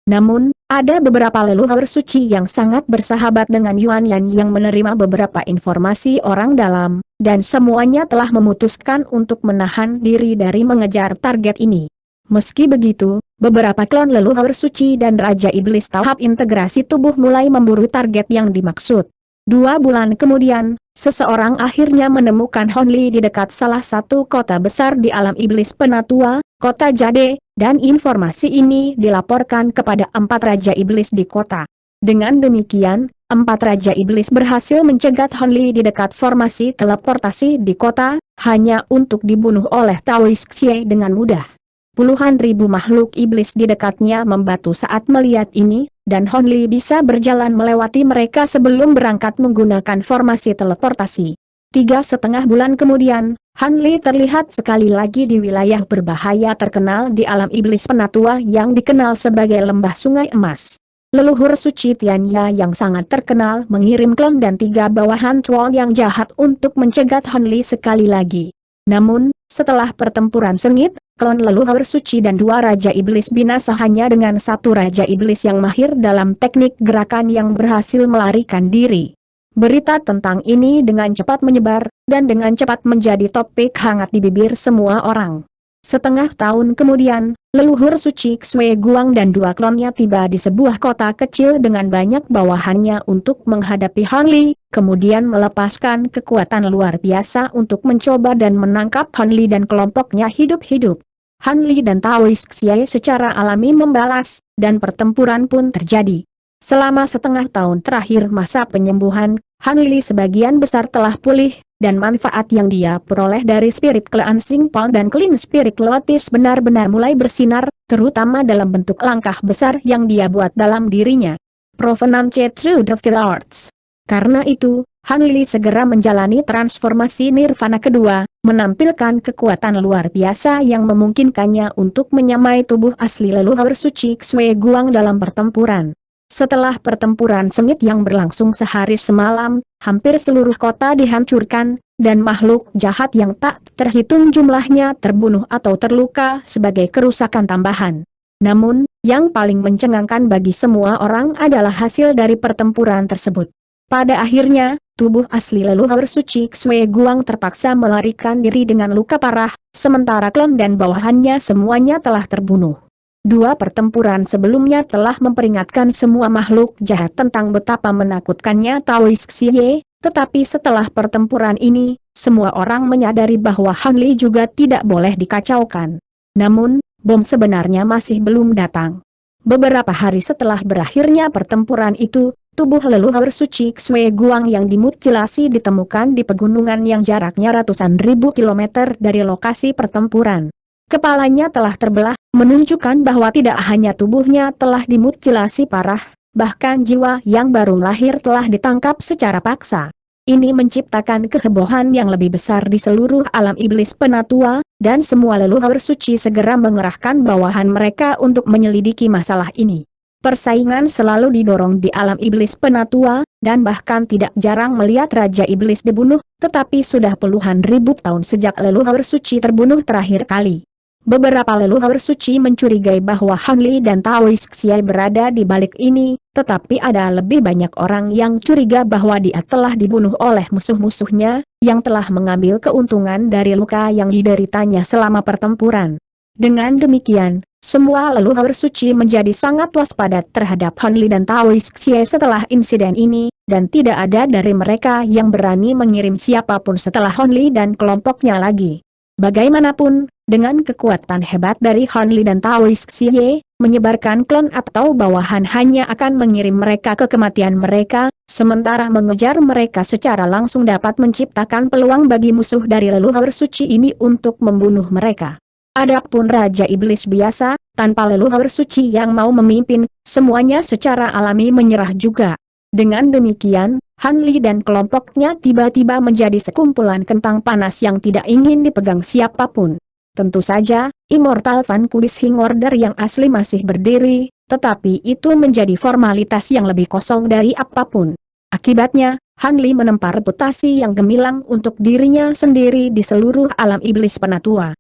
Namun, ada beberapa leluhur suci yang sangat bersahabat dengan Yuan Yan yang menerima beberapa informasi orang dalam, dan semuanya telah memutuskan untuk menahan diri dari mengejar target ini. Meski begitu, beberapa klon leluhur suci dan Raja Iblis tahap integrasi tubuh mulai memburu target yang dimaksud. 2 bulan kemudian, seseorang akhirnya menemukan Hon Li di dekat salah satu kota besar di alam iblis penatua, kota Jade, dan informasi ini dilaporkan kepada 4 Raja Iblis di kota. Dengan demikian, 4 Raja Iblis berhasil mencegat Hon Li di dekat formasi teleportasi di kota, hanya untuk dibunuh oleh Taoist Xie dengan mudah. Puluhan ribu makhluk iblis di dekatnya membatu saat melihat ini, dan Hon Li bisa berjalan melewati mereka sebelum berangkat menggunakan formasi teleportasi. 3,5 bulan kemudian, Han Li terlihat sekali lagi di wilayah berbahaya terkenal di alam iblis penatua yang dikenal sebagai Lembah Sungai Emas. Leluhur suci Tianya yang sangat terkenal mengirim klon dan 3 bawahan Chuan yang jahat untuk mencegat Han Li sekali lagi. Namun, setelah pertempuran sengit, klon leluhur suci dan 2 Raja Iblis binasa hanya dengan 1 Raja Iblis yang mahir dalam teknik gerakan yang berhasil melarikan diri. Berita tentang ini dengan cepat menyebar, dan dengan cepat menjadi topik hangat di bibir semua orang. Setengah tahun kemudian, leluhur suci Xue Guang dan dua klonnya tiba di sebuah kota kecil dengan banyak bawahannya untuk menghadapi Han Li, kemudian melepaskan kekuatan luar biasa untuk mencoba dan menangkap Han Li dan kelompoknya hidup-hidup. Han Li dan Taois Xie secara alami membalas, dan pertempuran pun terjadi. Selama setengah tahun terakhir masa penyembuhan, Han Li sebagian besar telah pulih, dan manfaat yang dia peroleh dari Spirit Cleansing Pond dan Clean Spirit Lotus benar-benar mulai bersinar, terutama dalam bentuk langkah besar yang dia buat dalam dirinya. Provenance Through the Arts. Karena itu, Han Li segera menjalani transformasi nirvana kedua, menampilkan kekuatan luar biasa yang memungkinkannya untuk menyamai tubuh asli leluhur suci Xue Guang dalam pertempuran. Setelah pertempuran sengit yang berlangsung sehari semalam, hampir seluruh kota dihancurkan, dan makhluk jahat yang tak terhitung jumlahnya terbunuh atau terluka sebagai kerusakan tambahan. Namun, yang paling mencengangkan bagi semua orang adalah hasil dari pertempuran tersebut. Pada akhirnya, tubuh asli leluhur suci Xue Guang terpaksa melarikan diri dengan luka parah, sementara klon dan bawahannya semuanya telah terbunuh. Dua pertempuran sebelumnya telah memperingatkan semua makhluk jahat tentang betapa menakutkannya Taois Xie, tetapi setelah pertempuran ini, semua orang menyadari bahwa Han Li juga tidak boleh dikacaukan. Namun, bom sebenarnya masih belum datang. Beberapa hari setelah berakhirnya pertempuran itu, tubuh leluhur suci Xue Guang yang dimutilasi ditemukan di pegunungan yang jaraknya ratusan ribu kilometer dari lokasi pertempuran. Kepalanya telah terbelah, menunjukkan bahwa tidak hanya tubuhnya telah dimutilasi parah, bahkan jiwa yang baru lahir telah ditangkap secara paksa. Ini menciptakan kehebohan yang lebih besar di seluruh alam iblis penatua, dan semua leluhur suci segera mengerahkan bawahan mereka untuk menyelidiki masalah ini. Persaingan selalu didorong di alam iblis penatua, dan bahkan tidak jarang melihat Raja Iblis dibunuh, tetapi sudah puluhan ribu tahun sejak leluhur suci terbunuh terakhir kali. Beberapa leluhur suci mencurigai bahwa Han Li dan Taois Xie berada di balik ini, tetapi ada lebih banyak orang yang curiga bahwa dia telah dibunuh oleh musuh-musuhnya, yang telah mengambil keuntungan dari luka yang dideritanya selama pertempuran. Dengan demikian, semua leluhur suci menjadi sangat waspada terhadap Han Li dan Taois Xie setelah insiden ini, dan tidak ada dari mereka yang berani mengirim siapapun setelah Han Li dan kelompoknya lagi. Bagaimanapun, dengan kekuatan hebat dari Han Li dan Taois Xie, menyebarkan klon atau bawahan hanya akan mengirim mereka ke kematian mereka, sementara mengejar mereka secara langsung dapat menciptakan peluang bagi musuh dari leluhur suci ini untuk membunuh mereka. Adapun Raja Iblis biasa, tanpa leluhur suci yang mau memimpin, semuanya secara alami menyerah juga. Dengan demikian, Han Li dan kelompoknya tiba-tiba menjadi sekumpulan kentang panas yang tidak ingin dipegang siapapun. Tentu saja, Immortal Vanquishing Order yang asli masih berdiri, tetapi itu menjadi formalitas yang lebih kosong dari apapun. Akibatnya, Han Li menempa reputasi yang gemilang untuk dirinya sendiri di seluruh alam iblis penatua.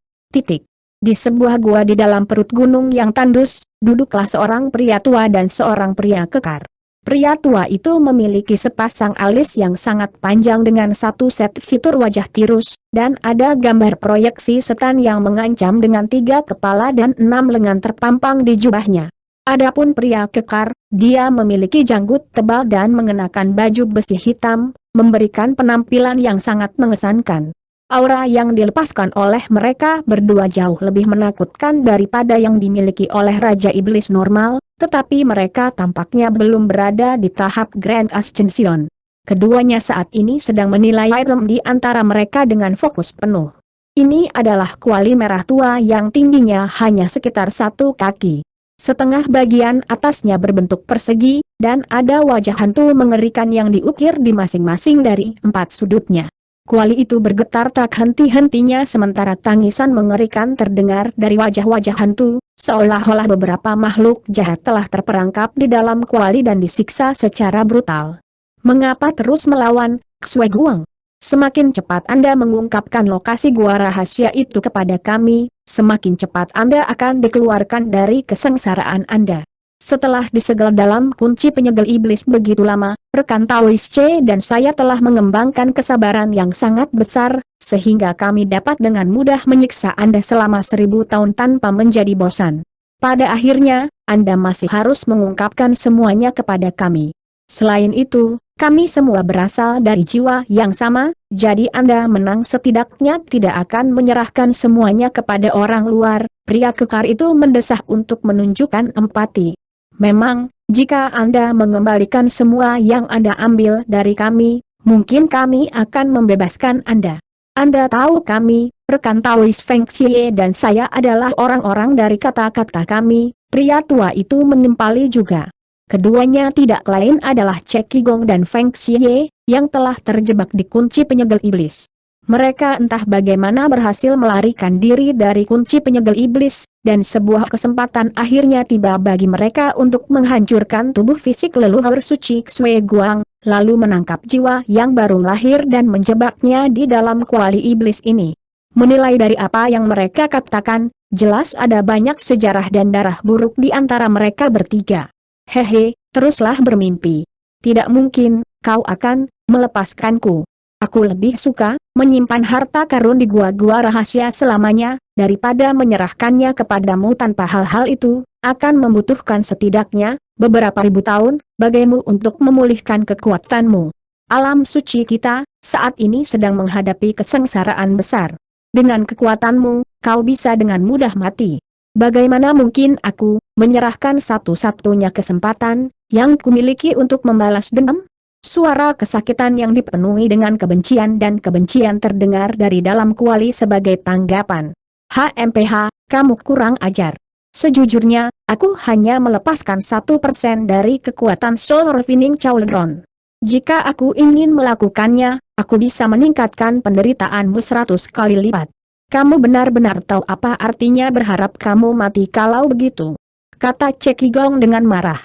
Di sebuah gua di dalam perut gunung yang tandus, duduklah seorang pria tua dan seorang pria kekar. Pria tua itu memiliki sepasang alis yang sangat panjang dengan satu set fitur wajah tirus, dan ada gambar proyeksi setan yang mengancam dengan 3 kepala dan 6 lengan terpampang di jubahnya. Adapun pria kekar, dia memiliki janggut tebal dan mengenakan baju besi hitam, memberikan penampilan yang sangat mengesankan. Aura yang dilepaskan oleh mereka berdua jauh lebih menakutkan daripada yang dimiliki oleh Raja Iblis normal, tetapi mereka tampaknya belum berada di tahap Grand Ascension. Keduanya saat ini sedang menilai item di antara mereka dengan fokus penuh. Ini adalah kuali merah tua yang tingginya hanya sekitar 1 kaki. Setengah bagian atasnya berbentuk persegi, dan ada wajah hantu mengerikan yang diukir di masing-masing dari 4 sudutnya. Kuali itu bergetar tak henti-hentinya sementara tangisan mengerikan terdengar dari wajah-wajah hantu, seolah-olah beberapa makhluk jahat telah terperangkap di dalam kuali dan disiksa secara brutal. Mengapa terus melawan, Xue Guang? Semakin cepat Anda mengungkapkan lokasi gua rahasia itu kepada kami, semakin cepat Anda akan dikeluarkan dari kesengsaraan Anda. Setelah disegel dalam kunci penyegel iblis begitu lama, rekan Taois C dan saya telah mengembangkan kesabaran yang sangat besar, sehingga kami dapat dengan mudah menyiksa Anda selama 1000 tahun tanpa menjadi bosan. Pada akhirnya, Anda masih harus mengungkapkan semuanya kepada kami. Selain itu, kami semua berasal dari jiwa yang sama, jadi Anda menang setidaknya tidak akan menyerahkan semuanya kepada orang luar. Pria kekar itu mendesah untuk menunjukkan empati. Memang, jika Anda mengembalikan semua yang Anda ambil dari kami, mungkin kami akan membebaskan Anda. Anda tahu kami, rekan Taois Feng Xie dan saya adalah orang-orang dari kata-kata kami. Pria tua itu menimpali juga. Keduanya tidak lain adalah Cek Qigong dan Feng Xie, yang telah terjebak di kunci penyegel iblis. Mereka entah bagaimana berhasil melarikan diri dari kunci penyegel iblis, dan sebuah kesempatan akhirnya tiba bagi mereka untuk menghancurkan tubuh fisik leluhur suci Xue Guang, lalu menangkap jiwa yang baru lahir dan menjebaknya di dalam kuali iblis ini. Menilai dari apa yang mereka katakan, jelas ada banyak sejarah dan darah buruk di antara mereka bertiga. Hehe, teruslah bermimpi. Tidak mungkin, kau akan melepaskanku. Aku lebih suka menyimpan harta karun di gua-gua rahasia selamanya, daripada menyerahkannya kepadamu tanpa hal-hal itu, akan membutuhkan setidaknya beberapa ribu tahun, bagimu untuk memulihkan kekuatanmu. Alam suci kita, saat ini sedang menghadapi kesengsaraan besar. Dengan kekuatanmu, kau bisa dengan mudah mati. Bagaimana mungkin aku menyerahkan satu-satunya kesempatan yang kumiliki untuk membalas dendam? Suara kesakitan yang dipenuhi dengan kebencian dan kebencian terdengar dari dalam kuali sebagai tanggapan. HMPH, kamu kurang ajar. Sejujurnya, aku hanya melepaskan 1% dari kekuatan Soul Refining Cauldron. Jika aku ingin melakukannya, aku bisa meningkatkan penderitaanmu 100 kali lipat. Kamu benar-benar tahu apa artinya berharap kamu mati kalau begitu, kata Cek Qigong dengan marah.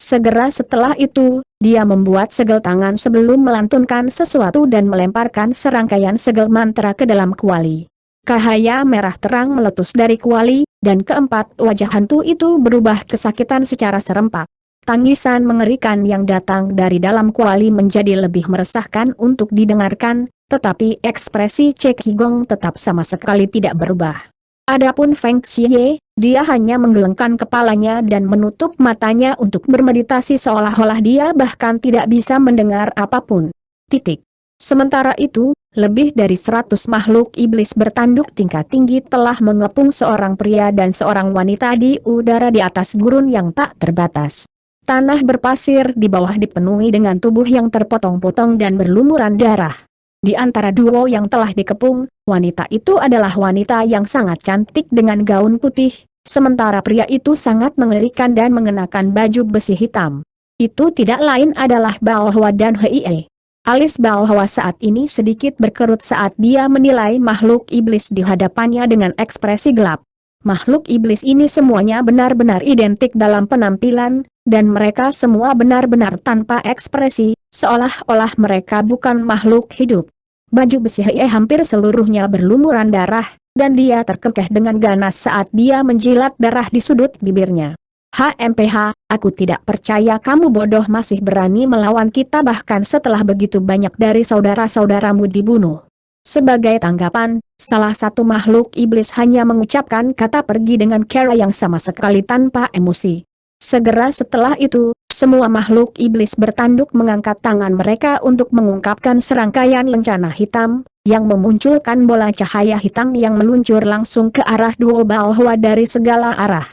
Segera setelah itu, dia membuat segel tangan sebelum melantunkan sesuatu dan melemparkan serangkaian segel mantra ke dalam kuali. Cahaya merah terang meletus dari kuali, dan keempat wajah hantu itu berubah kesakitan secara serempak. Tangisan mengerikan yang datang dari dalam kuali menjadi lebih meresahkan untuk didengarkan, tetapi ekspresi Cek Qigong tetap sama sekali tidak berubah. Adapun Feng Xie, dia hanya menggelengkan kepalanya dan menutup matanya untuk bermeditasi seolah-olah dia bahkan tidak bisa mendengar apapun. Titik. Sementara itu, lebih dari 100 makhluk iblis bertanduk tingkat tinggi telah mengepung seorang pria dan seorang wanita di udara di atas gurun yang tak terbatas. Tanah berpasir di bawah dipenuhi dengan tubuh yang terpotong-potong dan berlumuran darah. Di antara duo yang telah dikepung, wanita itu adalah wanita yang sangat cantik dengan gaun putih, sementara pria itu sangat mengerikan dan mengenakan baju besi hitam. Itu tidak lain adalah Bao Hua dan Hei. Alis Bao Hua saat ini sedikit berkerut saat dia menilai makhluk iblis di hadapannya dengan ekspresi gelap. Makhluk iblis ini semuanya benar-benar identik dalam penampilan, dan mereka semua benar-benar tanpa ekspresi, seolah-olah mereka bukan makhluk hidup. Baju besi Hei hampir seluruhnya berlumuran darah, dan dia terkekeh dengan ganas saat dia menjilat darah di sudut bibirnya. HMPH, aku tidak percaya kamu bodoh masih berani melawan kita bahkan setelah begitu banyak dari saudara-saudaramu dibunuh. Sebagai tanggapan, salah satu makhluk iblis hanya mengucapkan kata pergi dengan cara yang sama sekali tanpa emosi. Segera setelah itu, semua makhluk iblis bertanduk mengangkat tangan mereka untuk mengungkapkan serangkaian lencana hitam, yang memunculkan bola cahaya hitam yang meluncur langsung ke arah duo Bao Hua dari segala arah.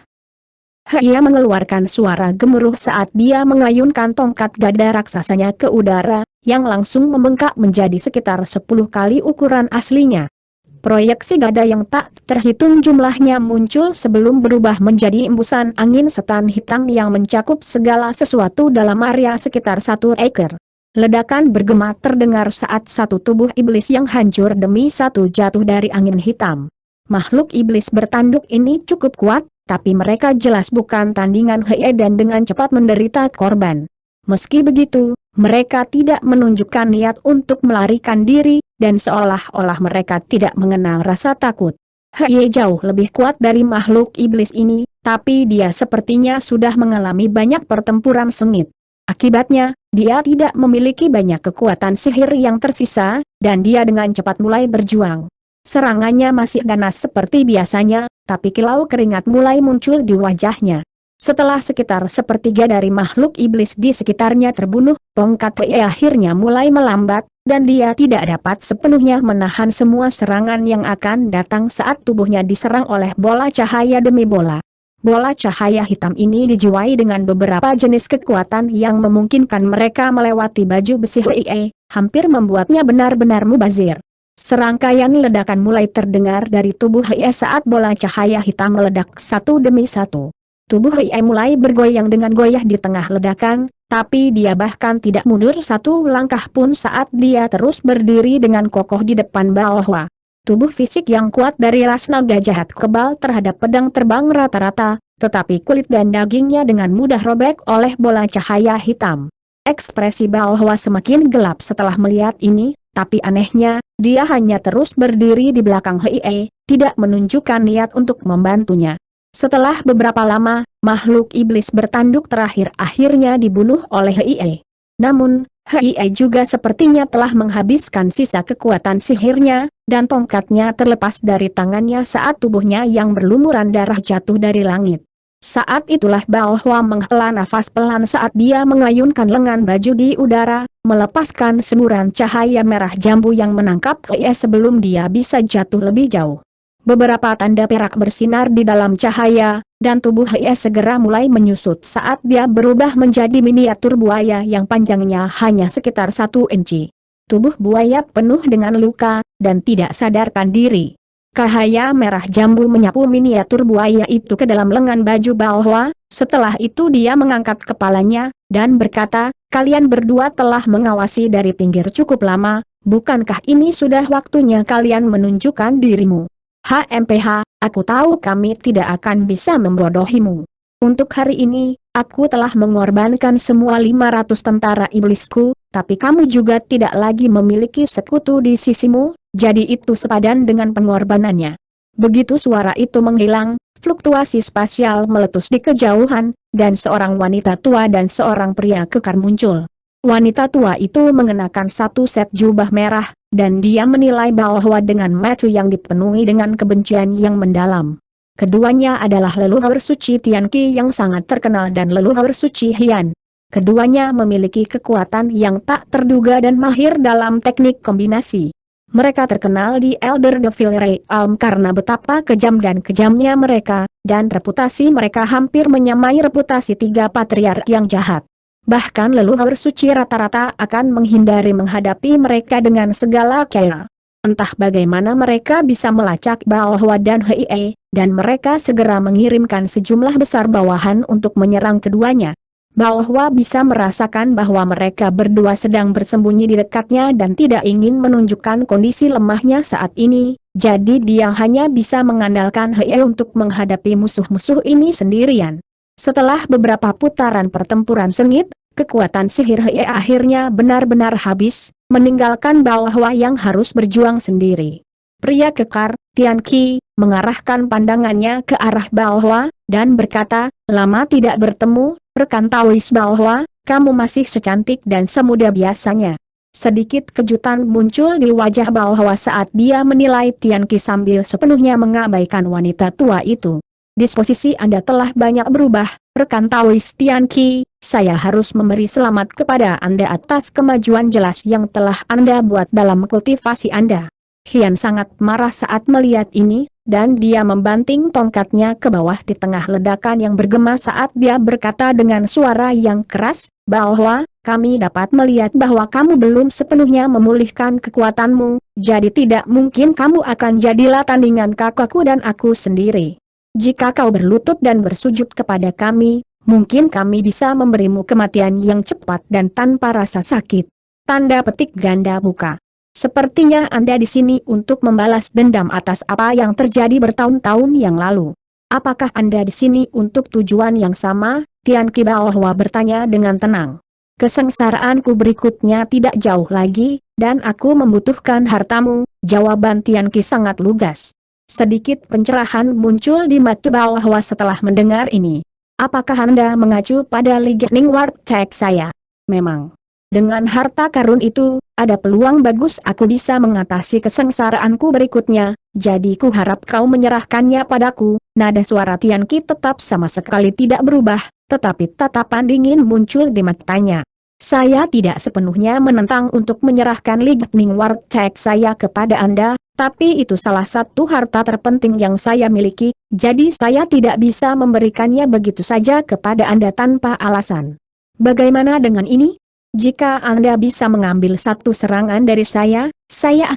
Ia mengeluarkan suara gemuruh saat dia mengayunkan tongkat gada raksasanya ke udara, yang langsung membengkak menjadi sekitar 10 kali ukuran aslinya. Proyeksi gada yang tak terhitung jumlahnya muncul sebelum berubah menjadi embusan angin setan hitam yang mencakup segala sesuatu dalam area sekitar 1 ekor. Ledakan bergema terdengar saat satu tubuh iblis yang hancur demi satu jatuh dari angin hitam. Makhluk iblis bertanduk ini cukup kuat, tapi mereka jelas bukan tandingan Hei dan dengan cepat menderita korban. Meski begitu, mereka tidak menunjukkan niat untuk melarikan diri, dan seolah-olah mereka tidak mengenal rasa takut. Hei jauh lebih kuat dari makhluk iblis ini, tapi dia sepertinya sudah mengalami banyak pertempuran sengit. Akibatnya, dia tidak memiliki banyak kekuatan sihir yang tersisa, dan dia dengan cepat mulai berjuang. Serangannya masih ganas seperti biasanya, tapi kilau keringat mulai muncul di wajahnya. Setelah sekitar sepertiga dari makhluk iblis di sekitarnya terbunuh, tongkat Hei akhirnya mulai melambat, dan dia tidak dapat sepenuhnya menahan semua serangan yang akan datang saat tubuhnya diserang oleh bola cahaya demi bola. Bola cahaya hitam ini dijiwai dengan beberapa jenis kekuatan yang memungkinkan mereka melewati baju besi Hei, hampir membuatnya benar-benar mubazir. Serangkaian ledakan mulai terdengar dari tubuh Hei saat bola cahaya hitam meledak satu demi satu. Tubuh Hei mulai bergoyang dengan goyah di tengah ledakan, tapi dia bahkan tidak mundur satu langkah pun saat dia terus berdiri dengan kokoh di depan Baohwa. Tubuh fisik yang kuat dari ras naga jahat kebal terhadap pedang terbang rata-rata, tetapi kulit dan dagingnya dengan mudah robek oleh bola cahaya hitam. Ekspresi Baohwa semakin gelap setelah melihat ini, tapi anehnya, dia hanya terus berdiri di belakang Hei, tidak menunjukkan niat untuk membantunya. Setelah beberapa lama, makhluk iblis bertanduk terakhir akhirnya dibunuh oleh Hei. Namun, Hei juga sepertinya telah menghabiskan sisa kekuatan sihirnya, dan tongkatnya terlepas dari tangannya saat tubuhnya yang berlumuran darah jatuh dari langit. Saat itulah Baohwa menghela nafas pelan saat dia mengayunkan lengan baju di udara, melepaskan semburan cahaya merah jambu yang menangkap Hei sebelum dia bisa jatuh lebih jauh. Beberapa tanda perak bersinar di dalam cahaya, dan tubuh Hei segera mulai menyusut saat dia berubah menjadi miniatur buaya yang panjangnya hanya sekitar 1 inci. Tubuh buaya penuh dengan luka, dan tidak sadarkan diri. Cahaya merah jambu menyapu miniatur buaya itu ke dalam lengan baju Baohwa. Setelah itu dia mengangkat kepalanya, dan berkata, "Kalian berdua telah mengawasi dari pinggir cukup lama, bukankah ini sudah waktunya kalian menunjukkan dirimu? HMPH, aku tahu kami tidak akan bisa membodohimu. Untuk hari ini, aku telah mengorbankan semua 500 tentara iblisku, tapi kamu juga tidak lagi memiliki sekutu di sisimu, jadi itu sepadan dengan pengorbanannya." Begitu suara itu menghilang, fluktuasi spasial meletus di kejauhan, dan seorang wanita tua dan seorang pria kekar muncul. Wanita tua itu mengenakan satu set jubah merah, dan dia menilai Baohwa dengan mata yang dipenuhi dengan kebencian yang mendalam. Keduanya adalah leluhur suci Tianqi yang sangat terkenal dan leluhur suci Hian. Keduanya memiliki kekuatan yang tak terduga dan mahir dalam teknik kombinasi. Mereka terkenal di Elder Devil Realm karena betapa kejam dan kejamnya mereka, dan reputasi mereka hampir menyamai reputasi 3 patriark yang jahat. Bahkan leluhur suci rata-rata akan menghindari menghadapi mereka dengan segala cara. Entah bagaimana mereka bisa melacak Baohwa dan Hei, dan mereka segera mengirimkan sejumlah besar bawahan untuk menyerang keduanya. Baohwa bisa merasakan bahwa mereka berdua sedang bersembunyi di dekatnya dan tidak ingin menunjukkan kondisi lemahnya saat ini, jadi dia hanya bisa mengandalkan Hei untuk menghadapi musuh-musuh ini sendirian. Setelah beberapa putaran pertempuran sengit, kekuatan sihir Hei akhirnya benar-benar habis, meninggalkan Baohwa yang harus berjuang sendiri. Pria kekar, Tianqi, mengarahkan pandangannya ke arah Baohwa, dan berkata, "Lama tidak bertemu, rekan Taois Baohwa, kamu masih secantik dan semuda biasanya." Sedikit kejutan muncul di wajah Baohwa saat dia menilai Tianqi sambil sepenuhnya mengabaikan wanita tua itu. "Disposisi Anda telah banyak berubah, rekan Taois Tianqi, saya harus memberi selamat kepada Anda atas kemajuan jelas yang telah Anda buat dalam kultivasi Anda." Hian sangat marah saat melihat ini, dan dia membanting tongkatnya ke bawah di tengah ledakan yang bergema saat dia berkata dengan suara yang keras, "Baohwa, kami dapat melihat bahwa kamu belum sepenuhnya memulihkan kekuatanmu, jadi tidak mungkin kamu akan jadilah tandingan kakakku dan aku sendiri. Jika kau berlutut dan bersujud kepada kami, mungkin kami bisa memberimu kematian yang cepat dan tanpa rasa sakit." Tanda petik ganda buka. "Sepertinya Anda di sini untuk membalas dendam atas apa yang terjadi bertahun-tahun yang lalu. Apakah Anda di sini untuk tujuan yang sama?" Tianqi Baohwa bertanya dengan tenang. "Kesengsaraanku berikutnya tidak jauh lagi, dan aku membutuhkan hartamu," jawaban Tianqi sangat lugas. Sedikit pencerahan muncul di mata Bahwa setelah mendengar ini. Apakah Anda mengacu pada Lightning Warteg saya? Memang. Dengan harta karun itu, ada peluang bagus aku bisa mengatasi kesengsaraanku berikutnya, jadi ku harap kau menyerahkannya padaku. Nada suara Tian Qi tetap sama sekali tidak berubah, tetapi tatapan dingin muncul di matanya. Saya tidak sepenuhnya menentang untuk menyerahkan Lightning Warteg saya kepada Anda, tapi itu salah satu harta terpenting yang saya miliki, jadi saya tidak bisa memberikannya begitu saja kepada Anda tanpa alasan. Bagaimana dengan ini? Jika Anda bisa mengambil satu serangan dari saya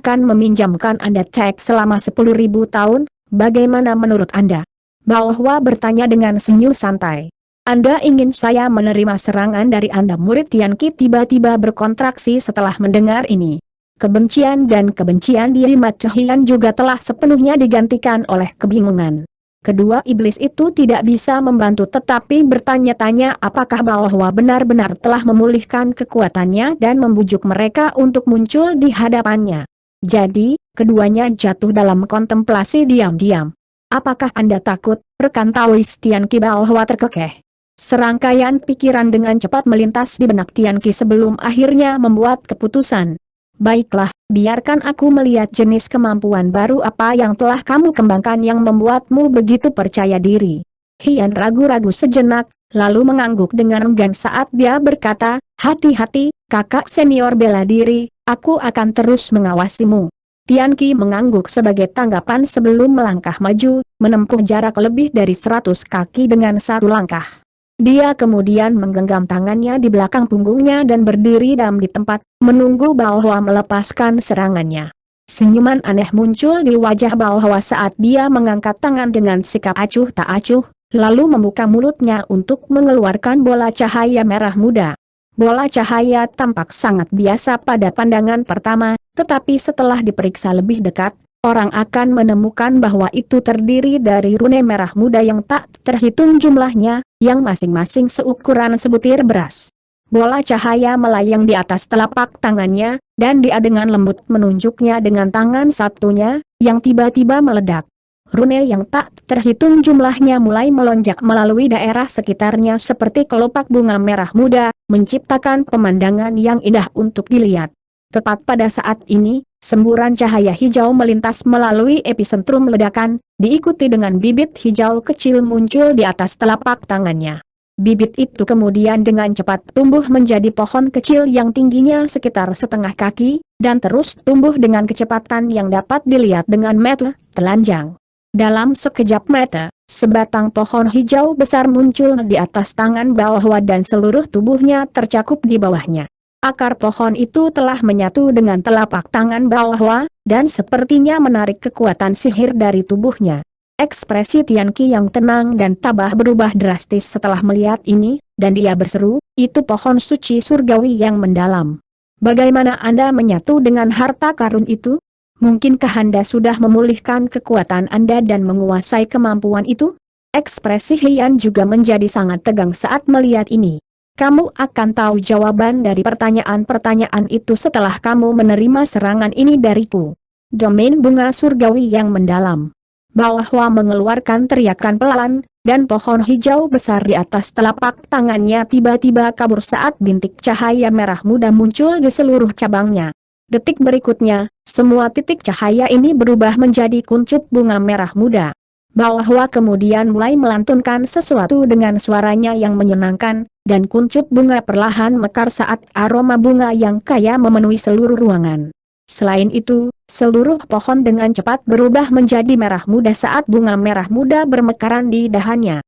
akan meminjamkan Anda teks selama 10.000 tahun, bagaimana menurut Anda? Bahwa bertanya dengan senyum santai. Anda ingin saya menerima serangan dari Anda? Murid Tian Qi tiba-tiba berkontraksi setelah mendengar ini. Kebencian dan kebencian di mata Hian juga telah sepenuhnya digantikan oleh kebingungan. Kedua iblis itu tidak bisa membantu tetapi bertanya-tanya apakah Bahwa benar-benar telah memulihkan kekuatannya dan membujuk mereka untuk muncul di hadapannya. Jadi, keduanya jatuh dalam kontemplasi diam-diam. Apakah Anda takut, rekan Taois? Tian Qi Bahwa terkekeh. Serangkaian pikiran dengan cepat melintas di benak Tian Qi sebelum akhirnya membuat keputusan. Baiklah, biarkan aku melihat jenis kemampuan baru apa yang telah kamu kembangkan yang membuatmu begitu percaya diri. Hian ragu-ragu sejenak, lalu mengangguk dengan enggan saat dia berkata, hati-hati, kakak senior bela diri, aku akan terus mengawasimu. Tian Qi mengangguk sebagai tanggapan sebelum melangkah maju, menempuh jarak lebih dari 100 kaki dengan satu langkah. Dia kemudian menggenggam tangannya di belakang punggungnya dan berdiri diam di tempat, menunggu Bahwa melepaskan serangannya. Senyuman aneh muncul di wajah Bahwa saat dia mengangkat tangan dengan sikap acuh tak acuh, lalu membuka mulutnya untuk mengeluarkan bola cahaya merah muda. Bola cahaya tampak sangat biasa pada pandangan pertama, tetapi setelah diperiksa lebih dekat, orang akan menemukan bahwa itu terdiri dari rune merah muda yang tak terhitung jumlahnya, yang masing-masing seukuran sebutir beras. Bola cahaya melayang di atas telapak tangannya, dan dia dengan lembut menunjuknya dengan tangan satunya, yang tiba-tiba meledak. Rune yang tak terhitung jumlahnya mulai melonjak melalui daerah sekitarnya seperti kelopak bunga merah muda, menciptakan pemandangan yang indah untuk dilihat. Tepat pada saat ini, semburan cahaya hijau melintas melalui epicentrum ledakan, diikuti dengan bibit hijau kecil muncul di atas telapak tangannya. Bibit itu kemudian dengan cepat tumbuh menjadi pohon kecil yang tingginya sekitar setengah kaki, dan terus tumbuh dengan kecepatan yang dapat dilihat dengan mata telanjang. Dalam sekejap mata, sebatang pohon hijau besar muncul di atas tangan Bahwa dan seluruh tubuhnya tercakup di bawahnya. Akar pohon itu telah menyatu dengan telapak tangan Bahwa, dan sepertinya menarik kekuatan sihir dari tubuhnya. Ekspresi Tian Qi yang tenang dan tabah berubah drastis setelah melihat ini, dan dia berseru, itu pohon suci surgawi yang mendalam. Bagaimana Anda menyatu dengan harta karun itu? Mungkinkah Anda sudah memulihkan kekuatan Anda dan menguasai kemampuan itu? Ekspresi Hian juga menjadi sangat tegang saat melihat ini. Kamu akan tahu jawaban dari pertanyaan-pertanyaan itu setelah kamu menerima serangan ini dariku. Domain bunga surgawi yang mendalam. Bahwa mengeluarkan teriakan pelan, dan pohon hijau besar di atas telapak tangannya tiba-tiba kabur saat bintik cahaya merah muda muncul di seluruh cabangnya. Detik berikutnya, semua titik cahaya ini berubah menjadi kuncup bunga merah muda. Bahwa kemudian mulai melantunkan sesuatu dengan suaranya yang menyenangkan, dan kuncup bunga perlahan mekar saat aroma bunga yang kaya memenuhi seluruh ruangan. Selain itu, seluruh pohon dengan cepat berubah menjadi merah muda saat bunga merah muda bermekaran di dahannya.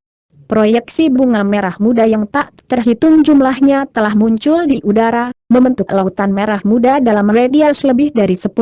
Proyeksi bunga merah muda yang tak terhitung jumlahnya telah muncul di udara, membentuk lautan merah muda dalam radius lebih dari 10.000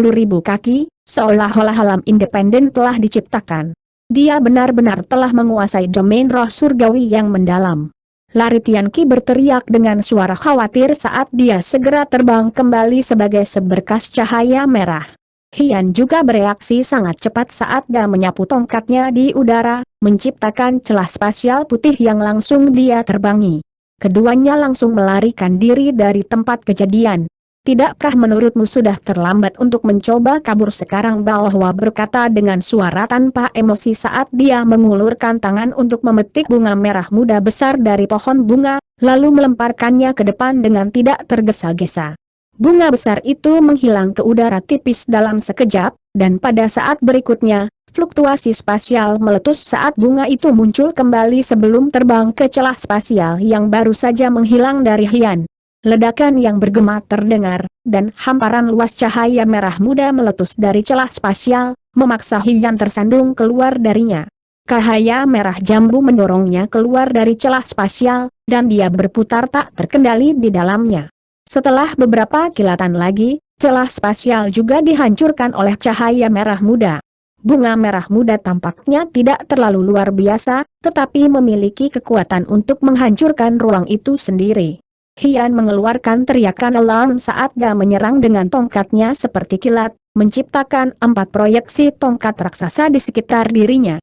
kaki, seolah-olah alam independen telah diciptakan. Dia benar-benar telah menguasai domain roh surgawi yang mendalam. Lari Tian Qi berteriak dengan suara khawatir saat dia segera terbang kembali sebagai seberkas cahaya merah. Hian juga bereaksi sangat cepat saat dia menyapu tongkatnya di udara, menciptakan celah spasial putih yang langsung dia terbangi. Keduanya langsung melarikan diri dari tempat kejadian. Tidakkah menurutmu sudah terlambat untuk mencoba kabur sekarang? Balhwa berkata dengan suara tanpa emosi saat dia mengulurkan tangan untuk memetik bunga merah muda besar dari pohon bunga, lalu melemparkannya ke depan dengan tidak tergesa-gesa. Bunga besar itu menghilang ke udara tipis dalam sekejap, dan pada saat berikutnya, fluktuasi spasial meletus saat bunga itu muncul kembali sebelum terbang ke celah spasial yang baru saja menghilang dari Hian. Ledakan yang bergema terdengar, dan hamparan luas cahaya merah muda meletus dari celah spasial, memaksa Hian tersandung keluar darinya. Cahaya merah jambu mendorongnya keluar dari celah spasial, dan dia berputar tak terkendali di dalamnya. Setelah beberapa kilatan lagi, celah spasial juga dihancurkan oleh cahaya merah muda. Bunga merah muda tampaknya tidak terlalu luar biasa, tetapi memiliki kekuatan untuk menghancurkan ruang itu sendiri. Hian mengeluarkan teriakan alarm saat dia menyerang dengan tongkatnya seperti kilat, menciptakan 4 proyeksi tongkat raksasa di sekitar dirinya.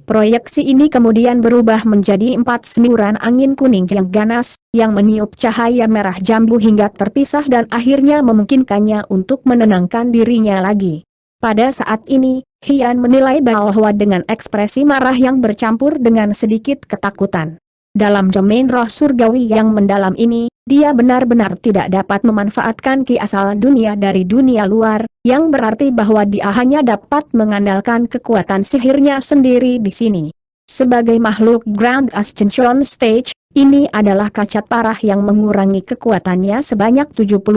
Proyeksi ini kemudian berubah menjadi 4 semburan angin kuning yang ganas, yang meniup cahaya merah jambu hingga terpisah dan akhirnya memungkinkannya untuk menenangkan dirinya lagi. Pada saat ini, Hian menilai bahwa dengan ekspresi marah yang bercampur dengan sedikit ketakutan. Dalam domain roh surgawi yang mendalam ini, dia benar-benar tidak dapat memanfaatkan ki asal dunia dari dunia luar, yang berarti bahwa dia hanya dapat mengandalkan kekuatan sihirnya sendiri di sini. Sebagai makhluk Grand Ascension Stage, ini adalah cacat parah yang mengurangi kekuatannya sebanyak 70%